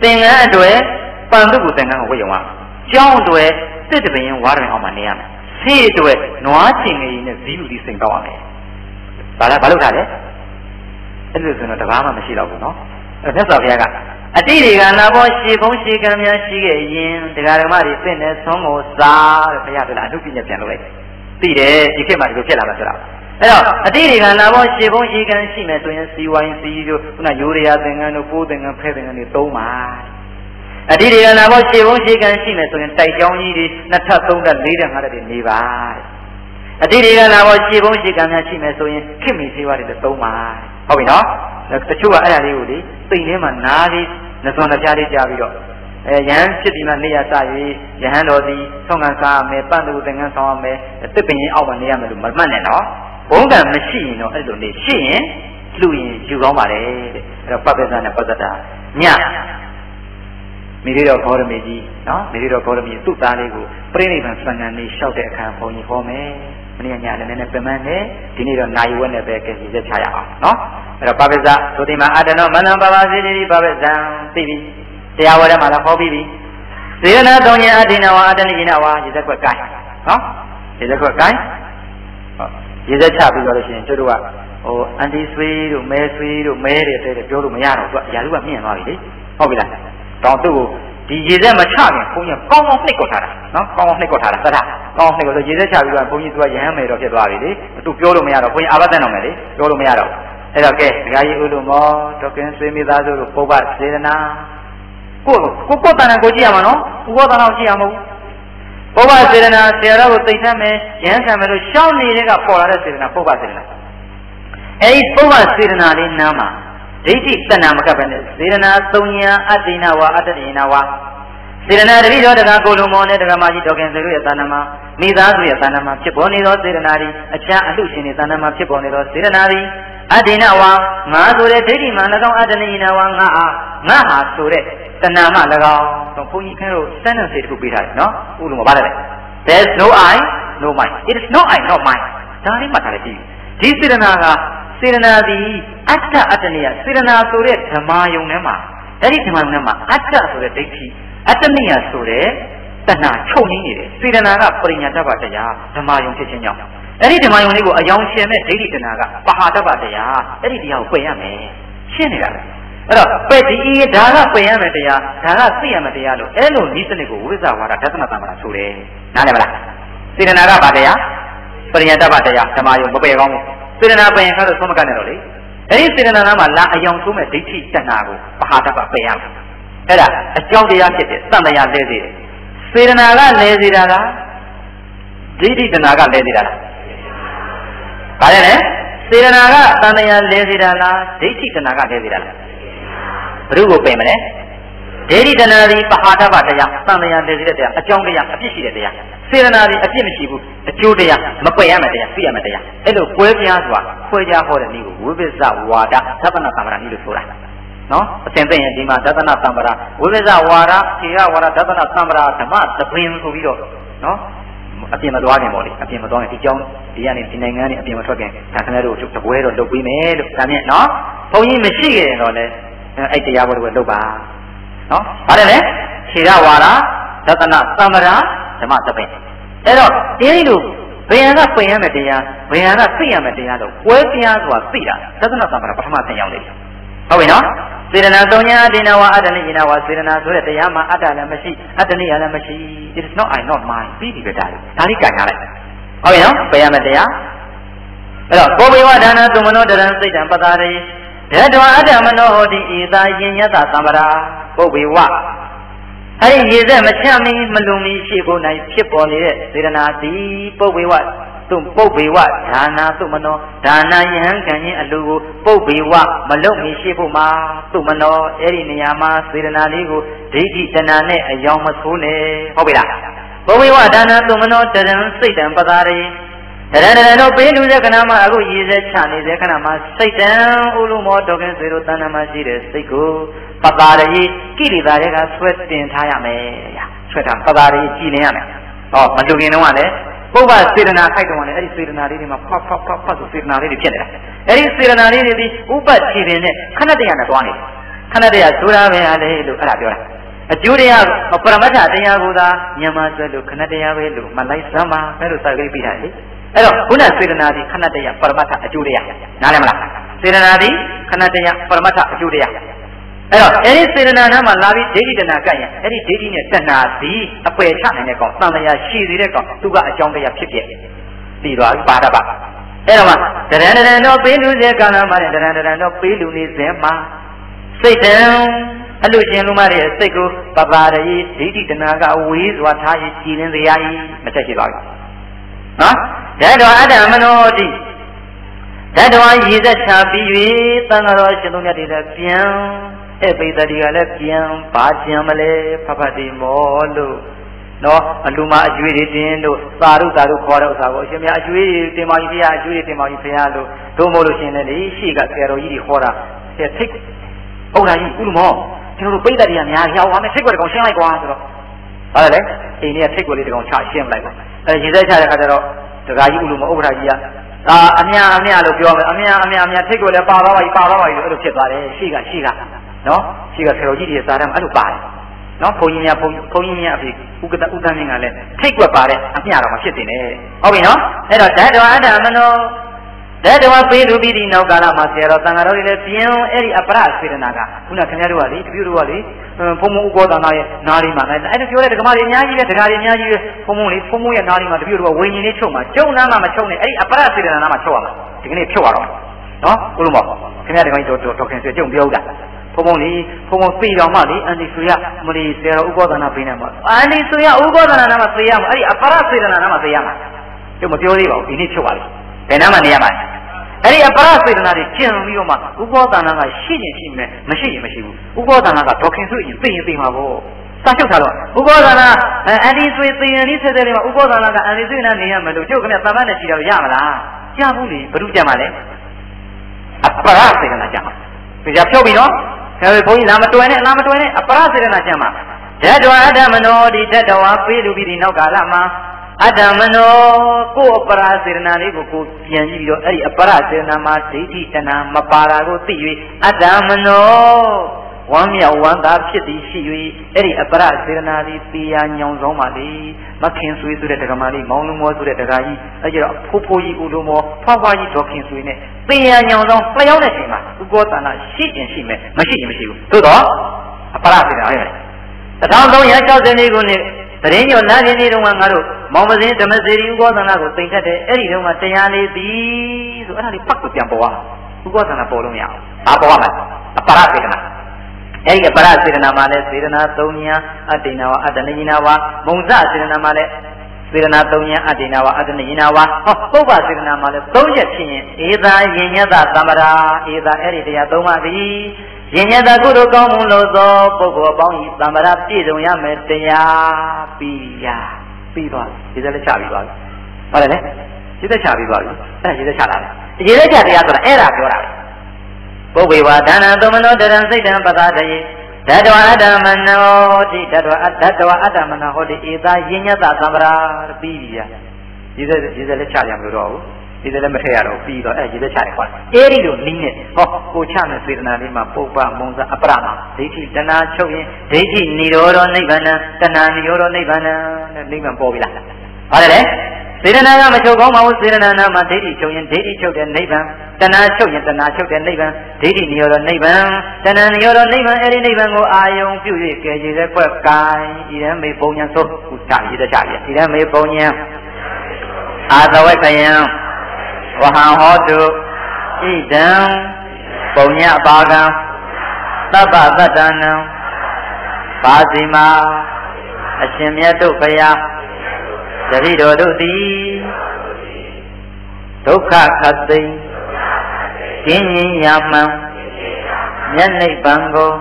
သင်္ကန်းအတွက်ပန္တကူသင်္ကန်းကိုဝတ်ရုံပါကျောင်းအတွက်စစ်တပင်ဝါရင်အောင်မှနေရမယ်ဆေးအတွက်နွားချင်ငယ်နဲ့ဇီးဥဒီစိန်ကောက်ရမယ်ဘာလို့ထားလဲအဲ့လိုဆိုတော့တဘာမှမရှိတော့ဘူးနော်အဲ့မြတ်စွာဘုရားကအတိတွေကနာဘောရှေဖုံးရှေကံများရှိခဲ့ရင်တရားဓမ္မတွေသိတဲ့သုံးကိုစားတဲ့ဘုရားကလည်းအနုပညာပြန်လို့လိုက်သိတယ်ဒီခေတ်မှာဒီလိုဖြစ်လာမှာဆိုတာအဲ့တော့အတိတွေကနာဘောရှေဖုံးရှေကံရှိမယ်ဆိုရင်စီဝိုင်းစီတို့ခုနရိုးရသင်္ကန်းတို့ပိုးသင်္ကန်းဖဲသင်္ကန်းတွေသုံးပါအတိတွေကနာဘောရှေဖုံးရှေကံရှိမယ်ဆိုရင်တိုက်ကြောင်းကြီးတွေနှစ်ထပ်သုံးထပ်လေးထပ်ငါးထပ်တွေနေပါအတိတွေကနာဘောရှေဖုံးရှေကံများရှိမယ်ဆိုရင်ခင်မီစေဝါတွေသုံးပါဟုတ်ပြီနော်တချို့ကအဲ့ဒါလေးကိုလေသိမ့်ထဲမှာနားလေးနှစွန်တစ်ပြားလေးကြားပြီးတော့ယဟန်ဖြစ်ပြီးမှနေရစ၍ယဟန်တော်သည်ဆောင်းကန်စားရမယ်ပန့်သူသင်္ကန်းဆောင်ရမယ်တစ်ပင်ရင်အောက်မှာနေရမယ်လို့မမှတ်နဲ့နော်ဘုံကံမရှိရင်တော့အဲ့လိုနေရှိရင်လူရင်ယူကောင်းပါလေတဲ့အဲ့တော့ပပ္ပဇ္ဇနဲ့ပဇ္ဇတာညမိရိတော်ဂေါရမေကြီးနော်မိရိတော်ဂေါရမေသူ့သားလေးကိုပြိဋိဘံစံဃန်လေးလျှောက်တဲ့အခါဘုံကြီးဟောမယ်မနေ့ညလည်းနည်းနည်းပြန်မှန်းတယ်ဒီနေ့တော့နိုင်ဝက်နဲ့ပဲကဲရည်စက်ချရအောင်နော်အဲ့တော့ပပ္ပဇ္ဇသုတိမအတ္တနောမန္တံပပစေတိပပ္ပဇ္ဇံသိပြီတရားဝဲထဲမှာလည်းဟောပြီးပြီစေရနာသုံးဉာဏ်အဋ္ဌိနဝါအတ္တနိဉာဏဝါရည်စက်ခွက်ကိုင်းနော်ရည်စက်ခွက်ကိုင်းဟုတ်ရည်စက်ချပြီးတော့လို့ရှိရင်ကျတို့ကအန်တီဆွေးတို့မဲဆွေးတို့မဲတဲ့တဲ့ပြောလို့မရတော့သူကအရာလူကမြင့်သွားပြီလေဟုတ်ပြီလားတောင်သူ့ကိုဒီရေစက်မချခင်ဘုန်းကြီးကောင်းကောင်းနှိပ်ကောက်ထားတာနော်ကောင်းကောင်းနှိပ်ကောက်ထားတာသတ်တာကောင်းနှိပ်ကောက်ဆိုရေစက်ချပြီးတော့ဘုန်းကြီးသူကရဟန်းမယ်တော့ဖြစ်သွားပြီလေသူပြောလို့မရတော့ဘုန်းကြီးအာဘတ်တန်တော်မယ်လေပြောလို့မရတော့အဲ့တော့ကဲဒကာကြီးဥလူမောဒေါကင်းဆွေမိသားစုတို့ပုဗ္ဗစေရနာကိုတန်တန်ကိုကြည့်ရမှာနော်ကိုတန်တော်ကြည့်ရမဟုတ်ပုဗ္ဗစေရနာဆရာတော်ကိုသိမ်းမယ်ရဟန်းခံမယ်လို့ရှောင်းနေတဲ့ကပေါ်လာတဲ့စေရနာပုဗ္ဗစေရနာအဲ့ဒီပုဗ္ဗစေရနာလေးနားမှာဒိဋ္ဌိတဏ္ဍာမကပ်ပဲနဲ့စေရနာသုံးညာအတ္တိနာဝါအတ္တတိနာဝါစေရနာတတိတော်တကာကိုလူမောနဲ့တကာမကြီးဒေါကင်စေတို့ရဲ့သာနာမှာမိသားစုရဲ့သာနာမှာဖြစ်ပေါ်နေသောစေရနာသည်အခြားအလှရှင်တွေသာနာမှာဖြစ်ပေါ်နေသောစေရနာသည်အတ္တိနာဝါငါဆိုတဲ့ဒိဋ္ဌိမှာ၎င်းအတ္တနိနာဝါငါဟာဆိုတဲ့တဏ္ဍာမ၎င်းဆိုဘုန်းကြီးခင်းတို့စမ်းတဲ့စေတခုပေးထားတယ်နော်ဥလူမပါတယ် There's no I no mind it is no I not mine ဒါလေးမှတ်ထားတယ်ဒီစေရနာကစေရနာသည်အတ္တအတ္တနိယစေရနာဆိုတဲ့ဓမ္မယုံထဲမှာအဲ့ဒီဓမ္မယုံထဲမှာအတ္တဆိုတဲ့ဒိဋ္ဌိအတ္တနိယဆိုတဲ့တဏှာချုပ်နေနေတယ်စေရနာကပရိညာတ္တပတရားဓမ္မယုံဖြစ်ခြင်းကြောင့်အဲ့ဒီဓမ္မယုံလေးကိုအယောင်ရှင်မဲ့ဒိဋ္ဌိတဏှာကပဟာတ္တပတရားအဲ့ဒီတရားကိုပယ်ရမယ်ရှင်းနေတာပဲအဲ့တော့ပယ်ဒီဒါကပယ်ရမယ်တရားဒါကသိရမယ်တရားလို့အဲ့လိုဤစနစ်ကိုဝိဇ္ဇဝါဒဒသနတမ္မာဆိုတယ်နားလည်မလားစေရနာကဘာတရားပရိညာတ္တပတရားဓမ္မယုံမပယ်ကောင်းဘူးစေရနာပယ်ရင်ကတော့သုံးမကနဲ့တော့လေအဲ့ဒီစေရနာနာမှာလာအယောင်ဆုံးမဲ့ဒိဋ္ဌိတဏှာကိုပဟာတ္တပပယ်ရမယ်အဲ့ဒါအကြောင်းတရားဖြစ်တဲ့သံတရားလဲစေတယ်စေရနာကလဲစေတာလားဒိဋ္ဌိတဏှာကလဲစေတာလားဘာလဲလဲစေရနာကသံတရားလဲစေတာလားဒိဋ္ဌိတဏှာကလဲစေတာလားဘယ်သူကိုပယ်မလဲဒိဋ္ဌိတဏှာသည်ပဟာတ္တပတရားသံတရားလဲစေတဲ့တရားအကြောင်းတရားအပြစ်ရှိတဲ့တရားစေရနာသည်အပြစ်မရှိဘူးအကျိုးတရားမပယ်ရမယ်တရားသိရမယ်တရားအဲ့လိုကွဲပြားစွာခွဲခြားဟောတဲ့နည်းကိုဝိပဿဝါဒသဗ္ဗနာသမ္မာနည်းလို့ဆိုတာနော်အစဉ်သိရင်ဒီမှာဒသနာသမ္ပရာဝိပဿဝါဒခြေရဝါဒဒသနာသမ္ပရာဓမ္မသဘင်ဆိုပြီးတော့နော်အပြင်မသွားခင်ပေါ့လေအပြင်မသွားခင်ဒီကြောင်းဒီကနေဒီနိုင်ငံနဲ့အပြင်မထွက်ခင်ဒါခင်ဗျားတို့တပွဲတော့လုပ်ပြီးမယ်လို့ဒါနဲ့နော်ဘုန်းကြီးမရှိခဲ့ရင်တော့လေအဲ့တရားဘောတွေလုပ်ပါနော်ဗါတယ်လေခြေရဝါဒဒသနာသမ္ပရာဓမ္မသဘင်အဲ့တော့ဒီလိုဘယ်ဟာကပင်ရမယ်တရားဘယ်ဟာကသိရမယ်တရားတော့ပွဲပြားစွာသိတာဒသနာသမ္ပရာပထမသင်ရောက်နေတယ်ဟုတ်ပြီနော်စေရနာသုံးညာအတ္တိနာဝါအတ္တနိဉာဏဝါစေရနာဆိုတဲ့တရားမှာအတ္တလည်းမရှိအတ္တနိယလည်းမရှိ it is not I not mine ပြီးပြီပဲဒါလေးကြံရလိုက် ဟုတ်ပြီနော်ပယ်ရမယ်တရားအဲ့တော့ပုဗ္ဗေဝဒါနသုမနောတရံစိတ်တံပတာရေဓတ္တဝအတ္တမနောဟောတိဧသာယင်ညတသံဗရာပုဗ္ဗေဝအဲ့ဒီရေသက်မချမ်းမီမလုံမီရှိဖို့နိုင်ဖြစ်ပေါ်နေတဲ့စေတနာသည်ပုဗ္ဗေဝသူပုဗ္ဗေဝဒါနာသုမနောဒါနာယဟံကံခြင်းအလိုကိုပုဗ္ဗေဝမလုံမီရှိဖို့မှာသုမနောအဲ့ဒီနေရာမှာစေတနာလေးကိုဒိဋ္ဌိတဏနဲ့အယောင်မဆိုးနဲ့ဟုတ်ပြီလားပုဗ္ဗေဝဒါနာသုမနောတရံစိတ်တံပတာရေတရံတော့ပေးလူတဲ့ခဏမှာအခုရည်စဲချနေတဲ့ခဏမှာစိတ်တံဥလူမောတော်ကင်းစေတို့တဏ္ဍမှာရှိတဲ့စိတ်ကိုပတာရေကိရိတာတွေကဆွဲတင်ထားရမယ်ဆွဲထားပတာရေကြည်နေရမယ်ဟောမလူခင်တော့ကလည်းပုဗ္ဗစေတနာခိုက်တော့လည်းအဲ့ဒီစေတနာလေးတွေမှာဖတ်ဆိုစေတနာလေးတွေဖြစ်နေတာအဲ့ဒီစေတနာလေးတွေဒီဥပ္ပတ်ခြေပင်နဲ့ခဏတရနဲ့သွားနေတယ်ခဏတရဆိုတာပဲဟာလေလို့အဲ့ဒါပြောတာအကျိုးတရားပရမတ္ထတရားကိုသာမြန်မာဆွဲလို့ခဏတရားပဲလို့မလိုက်စမ်းပါအဲ့လိုစကားပြီးတာလေအဲ့တော့ခုနစေတနာဒီခဏတရားပရမတ္ထအကျိုးတရားနားလည်မလားစေတနာဒီခဏတရားပရမတ္ထအကျိုးတရားအဲ့တော့အဲ့ဒီစေတနာနာမှာလာပြီးဒိဋ္ဌိတဏကပ်ရင်အဲ့ဒီဒိဋ္ဌိနဲ့တဏဒီအပယ်ချနိုင်တဲ့ကောင်သံဃာရှိသေးတဲ့ကောင်သူကအကြောင်းတရားဖြစ်ဖြစ်ပြီးသွားပြီပါဒပါအဲ့တော့မှတရံတော့ပေးလူစေကာလမှာတရံတော့ပေးလူနေစေမှာစိတ်တံအလူရှင်လူမရဲ့စိတ်ကိုပပါရယေဒိဋ္ဌိတဏကဝေးစွာထားရကြည်လင်းစေရ၏မချက်ရှိပါဘူးနော်ဓတ္တဝအတ္တမနောတိဓတ္တဝရည်သက်ချပြီး၍သံဃာတော်ရှင်တို့မြတ်တွေလည်းပြန်အဲ့ပိသတိကလည်းပြန်ပါကြံမလဲဖဖတိမောလို့နော်အလူမအကျွေးတွေတင်လို့သာရုခေါ်တဲ့ဥစ္စာကိုအရှင်မြတ်အကျွေးတွေတင်ပါကြီးဘုရားအကျွေးတွေတင်ပါကြီးဘုရားလို့တို့မို့လို့ရှင်လည်းလေရှိကဆရာတော်ကြီးတွေခေါ်တာဆရာထိတ်ဟုတ်လားကြီးဥလူမောကျွန်တော်တို့ပိသတိကများရောက်သွားမယ်ထိတ်ွက်တကောင်ရှင်းလိုက်ကွာဆိုတော့ဟုတ်တယ်လေအိမ်ကြီးကထိတ်ွက်လေးတကောင်ချရှင်းလိုက်ပါအဲရေသက်ချတဲ့ခါကျတော့ဒကာကြီးဥလူမောဥပ္ပဒါကြီးကအမြလို့ပြောမယ်အမြထိတ်ွက်လည်းပါသွားပါပြီလို့အဲ့လိုဖြစ်သွားတယ်ရှိကနော်ရှိကဆရာတော်ကြီးတွေစားတယ်အဲ့လိုပါတယ်နော်ဘုန်းကြီးများအဖေဥက္ကဋ္ဌဥဒ္ဒမင်းကလည်းထိတ်ွက်ပါတဲ့အမြတော်မှာဖြစ်တင်တယ်ဟုတ်ပြီနော်အဲ့တော့ဓတ္တဝအတ္တမနောဓတ္တဝပေးလူပြီးဒီနောက်ကာလမှာဆရာတော်သံဃာတော်တွေလည်းပြင်းအဲ့ဒီအပရစေတနာကခုနခင်ဗျားတို့ကလေတပည့်တို့ကလေဘုံဥပ္ပောသနာရဲ့နားလေးမှာအဲ့ဒါပြောတဲ့ဓမ္မတွေအများကြီးပဲဒကာတွေအများကြီးပဲဘုံရဲ့နားလေးမှာတပည့်တို့ကဝိညာဉ်လေးချုပ်မှာကျုံနာမှာမချုပ်နဲ့အဲ့ဒီအပရစေတနာနာမှာချုပ်ရမှာဒီကနေ့ဖြုတ်ရတော့နော်ဘုလိုမောခင်ဗျားတို့တော်ခင်ဆွေကျုံပြောဦးတာဘုံသိတော်မှလေအန်ဒီဆိုရမလီဆရာတော်ဥပ္ပောသနာပေးနေမှာအန်ဒီဆိုရဥပ္ပောသနာနာမှာသိရမှာအဲ့ဒီအပရစေတနာနာမှာသိရမှာကျုံမပြောသေးပါဘူးဒီနေ့ချုပ်ပါလိမ့်ဘယ်နာမှနေရမှာအဲ့ဒီအပရစေတနာတွေကျင့်ပြီးတော့မှဥပ္ပောသနာကရှိရင်ရှိမယ်မရှိရင်မရှိဘူးဥပ္ပောသနာကဒေါခင်ဆိုရင်သိမှာပေါ့စာချုပ်ထားတော့ဥပ္ပောသနာအန်ဒီဆိုသိရင်လေးဆက်တဲ့လေးမှာဥပ္ပောသနာကအန်ဒီဆိုနာနေရမယ်လို့ကျုပ်ကလည်းသမတ်နဲ့ရှိတော့ရမလားကြဘူးလေဘ누구ကြမှာလဲအပရစေတနာကြမှာဒါကြဖြုတ်ပြီနော်ဒါပေမဲ့ဘုန်းကြီးလာမတွယ်နဲ့အပရစေတနာကြမှာဓတ္တဝအတ္တမနောဒီဓတ္တဝပေးလူပြီးဒီနောက်ကာလမှာအတ္တမနောကိုယ်အပရစေတနာလေးကိုပြန်ကြည့်ပြီးတော့အဲ့ဒီအပရစေတနာမှာဒိဋ္ဌိတဏမပါတာကိုသိ၍အတ္တမနောဝမ်းမြောက်ဝမ်းသာဖြစ်သည်ရှိ၍အဲ့ဒီအပရစေတနာလေးတရားညောင်ဆောင်ပါလေမခင်ဆွေဆိုတဲ့ဒကမာလေးမောင်လူမောဆိုတဲ့ဒကာကြီးအဲ့ကျတော့ဖိုးကြီးဦးလူမောဖွားကြီးဒေါခင်ဆွေနဲ့တရားညောင်ဆောင်လျှောက်တဲ့ချိန်မှာဥပ္ပောသနာရှိရင်ရှိမယ်မရှိရင်မရှိဘူးသို့တော့အပရစေတနာဟုတ်ရဲ့1360ခုနှစ်တရင်ညောနာနေတုန်းကငါတို့မောင်မစင်းဓမ္မစေရီဥပ္ပောသနာကိုသိမ့်တတ်တယ်အဲ့ဒီတုန်းကတရားလေးသည်ဆိုအဲ့ဒါလေးပတ်ကိုပြန်ပေါ်သွားဥပ္ပောသနာပေါ်လို့မရအောင်ဒါပေါ်ရမယ်အပရစေတနာအဲ့ဒီအပရစေတနာမှာလဲစေတနာ3ညာအတ္တိနာဝအတ္တနိညာဝမုံဇစေတနာမှာလဲစေတနာ3ညာအတ္တိနာဝအတ္တနိညာဝပုဗ္ဗစေတနာမှာလဲ3ရက်ဖြစ်ရင်ဧသာယင်ညတသမ္ပရာဧသာအဲ့ဒီတရား3ပါးသည်ယင်ညတကုသိုလ်ကောင်းမှုလို့သောပုဂ္ဂိုလ်အပေါင်းဤသမ္ပရာပြည့်စုံရမယ်တရားပြီးသွားဒီစက်လက်ချပြီးသွားပြီဟုတ်တယ်လေဒီစက်ချပြီးသွားပြီအဲ့ဒီစက်ချလာတယ်ဒီစက်ချတရားဆိုတာအဲ့ဒါပြောတာပုဗ္ဗေဝဒါနံသမနောတရံစိတ်တံပတာတယေဓတ္တဝအတ္တမနောတိဓတ္တဝအတ္တမနောဟောတိဧသာယင်ညတသံဗရာပြီးပြီဗျာဒီစက်လက်ချရမလို့တော့ဘူးဒီစက်လက်မထည့်ရတော့ပြီးတော့အဲ့ဒီစက်ချရခေါ်တယ်အဲ့ဒီလိုနည်းနဲ့ဟောကိုချမဲ့စေတနာလေးမှာပုပ္ပမုံစအပရမှာဒိဋ္ဌိတဏှာချုပ်ရင်ဒိဋ္ဌိနိရောဓနိဗ္ဗာန်တဏှာနိရောဓနိဗ္ဗာန်နဲ့နိဗ္ဗာန်ပေါ်ပြီလားဟုတ်တယ်စေတနာကမချုပ်ကောင်းပါဘူးစေတနာနာမှာဒိဋ္ဌိချုပ်ရင်ဒိဋ္ဌိချုပ်တဲ့နိဗ္ဗာန်တဏှာချုပ်ရင်တဏှာချုပ်တဲ့နိဗ္ဗာန်ဒိဋ္ဌိနိရောဓနိဗ္ဗာန်တဏှာနိရောဓနိဗ္ဗာန်အဲ့ဒီနိဗ္ဗာန်ကိုအာယုံပြု၍ကဲရည်တဲ့ခွက်ကံဣရံမေပုံညာသုတ်ခုချရည်တဲ့ချရည်ဣရံမေပုံညာ အာသဝေခယံဝဟံဟောတုဣဒံပုံညပါကံသဗ္ဗသတ္တနံပါစီမာအရှင်မြတ်တို့ဘုရားတပည့်တော်တို့သည်ဒုက္ခခတ်သိမ်းကျင်းရင်ရမှန်မျက်နှိပ်ပံကို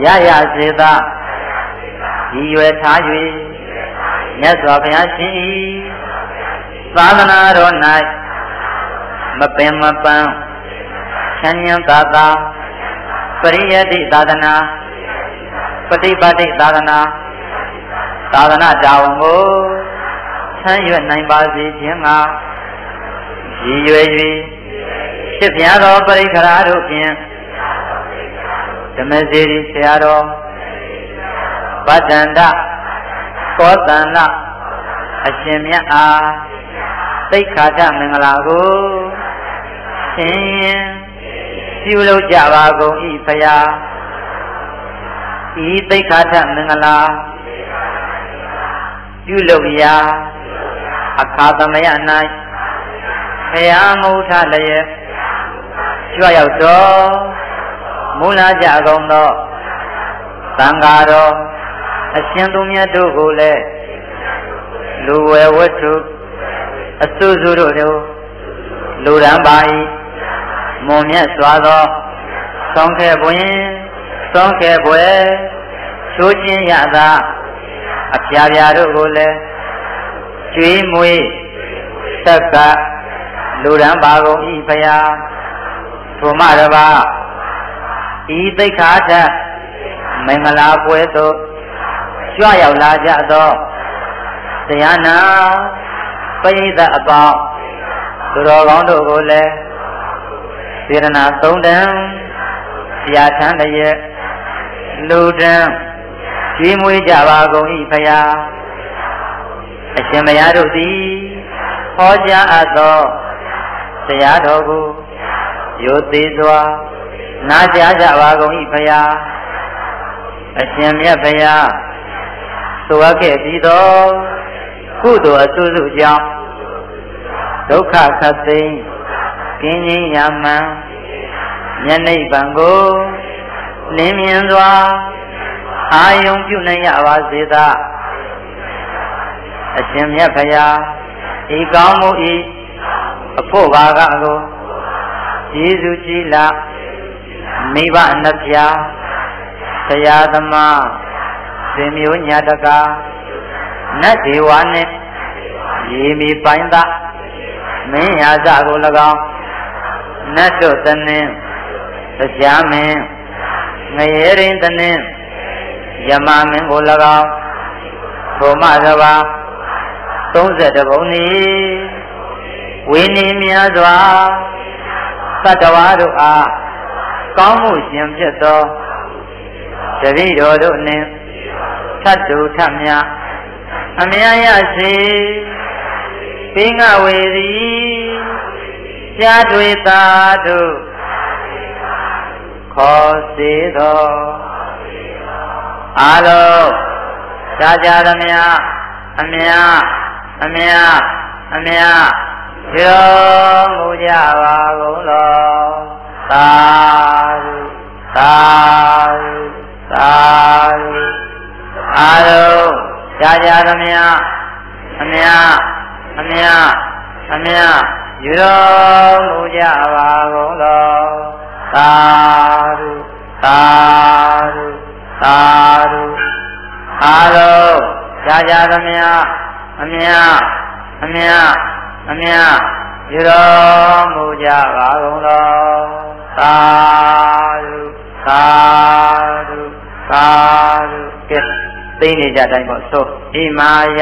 ရရစေသာဒီရွယ်ထား၍မြတ်စွာဘုရားရှင်၏သာသနာတော်၌မပင်မပန်းချမ်းသာသာသာပရိယတ္တိသာသနာပฏิပတ်တိသာသနာသာသနာတာဝန်ကိုဆန်းရွက်နိုင်ပါစေခြင်းကရည်ရွယ်၍ဖြစ်ပြသောပရိခရာတို့ဖြင့်ဓမ္မစေရီဆရာတော်ဗတ္တန္တကောသန္တအရှင်မြတ်အားသိက္ခာထမင်္ဂလာကိုရှင်ပြုလုပ်ကြပါကုန်၏ဖရာဤသိက္ခာထမင်္ဂလာပြုလုပ်ရာအခါသမယ၌ဖရာမုထလျက်ကြွရောက်တော်မူလာကြကုန်သောသံဃာတော်အရှင်သူမြတ်တို့ကိုလည်းလူဝဲဝတ္ထုအစုစုတို့လူရန်ပါ၏မွန်မြတ်စွာသောဆောင်းခဲ့ပွင့်ဆောင်းခဲ့ပွဲချိုးခြင်းရသာအဖျားဖျားတို့ကိုလည်းကျွေးမွေးသက်ကလူရန်ပါကုန်၏ဖရာထိုမှတပါဤသိက္ခာထမင်္ဂလာပွဲသို့ကြွရောက်လာကြသောတရားနာပရိသတ်အပေါင်းသူတော်ကောင်းတို့ကိုလည်းစေရနာသုံးတန်ဆရာထမ်းတည်းလူတန်းကျွေးမွေးကြပါကုန်၏ဖရာအရှင်မယားတို့သည်ဟောကြားအပ်သောတရားတော်ကိုရိုသေစွာနာကြားကြပါကုန်၏ဖရာအရှင်မြတ်ဖရာဆိုအပ်ခဲ့ပြီးသောကုသိုလ်အစုစုကြောင့်ဒုက္ခခတ်သိမ်းကင်းခြင်းရမှန်မျက်နှိပ်ပံကိုလင်းမြင်စွာအာယုံပြုနိုင်ရပါစေသာအရှင်မြတ်ဖရာဤကောင်းမှုဤအဖို့ဘာကကိုယေရှုကြည်လာမိဘနှစ်ပြားဆရာသမားဇင်မျိုးညာတကာနတ်ဒေဝနှင့်ရေမီပိုင်းသာမင်းရာဇကို၎င်းနတ်တို့တနင်းတရားမင်းငရေရင်တနင်းယမမင်းကို၎င်းထိုမှတပါ32ဘုံဤဝိနည်းများစွာသတ္တဝါတို့အားကောင်းမှုရှင်ဖြစ်သောတပည့်တော်တို့နှင့်သတ္တုထမြအမြတ်ရစေပင်ငဝေသည်ရှားထွေသာတို့ခေါ်စေသောအာလောရှားကြသမျှအမြတ်အမြတ်အမြတ်ရောမူကြပါကုန်လောသာဓုသာဓုသာဓုအာလုံးကြာကြာသမျှအမြအမြအမြယူတော်မူကြပါကုန်လောသာဓုသာဓုသာဓုအာလုံးကြာကြာသမျှအမြအမြအမြယူတော်မူကြပါကုန်လောသာဓုသာဓုသာဓုကဲသိနေကြတိုင်းပေါ့ဆိုဣမာယ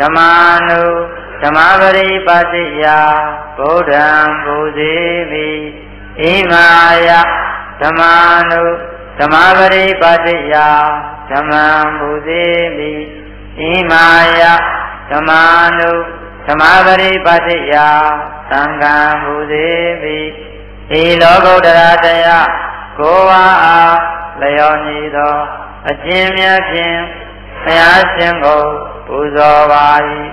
ဓမ္မာနုဓမ္မပရိပါတိယဗုဒ္ဓံပူဇေမိဣမာယဓမ္မာနုဓမ္မပရိပါတိယဓမ္မံပူဇေမိဣမာယဓမ္မာနုဓမ္မပရိပါတိယသံဃံပူဇေမိဤလောကုတ္တရာတရားကိုယ်ဝါအားလျော်ညီသောအကျဉ်းများဖြင့် ဘုရားရှင်ကိုပူဇော်ပါ၏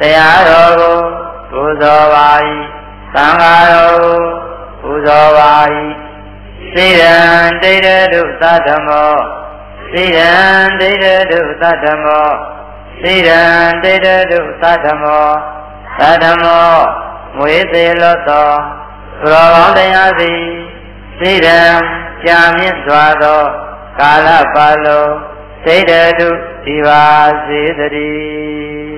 တရားတော်ကိုပူဇော်ပါ၏သံဃာတော်ကိုပူဇော်ပါ၏စိရန်ဒိဋ္ဌတုသတ္တမောစိရန်ဒိဋ္ဌတုသတ္တမောစိရန်ဒိဋ္ဌတုသတ္တမောသတ္တမောမွေသေးလောသောသူတော်ကောင်းတရားသည်စိရန်ကြာမြင့်စွာသောကာလပတ်လုံးဒိဋ္ဌတုဒီပါစေတည်း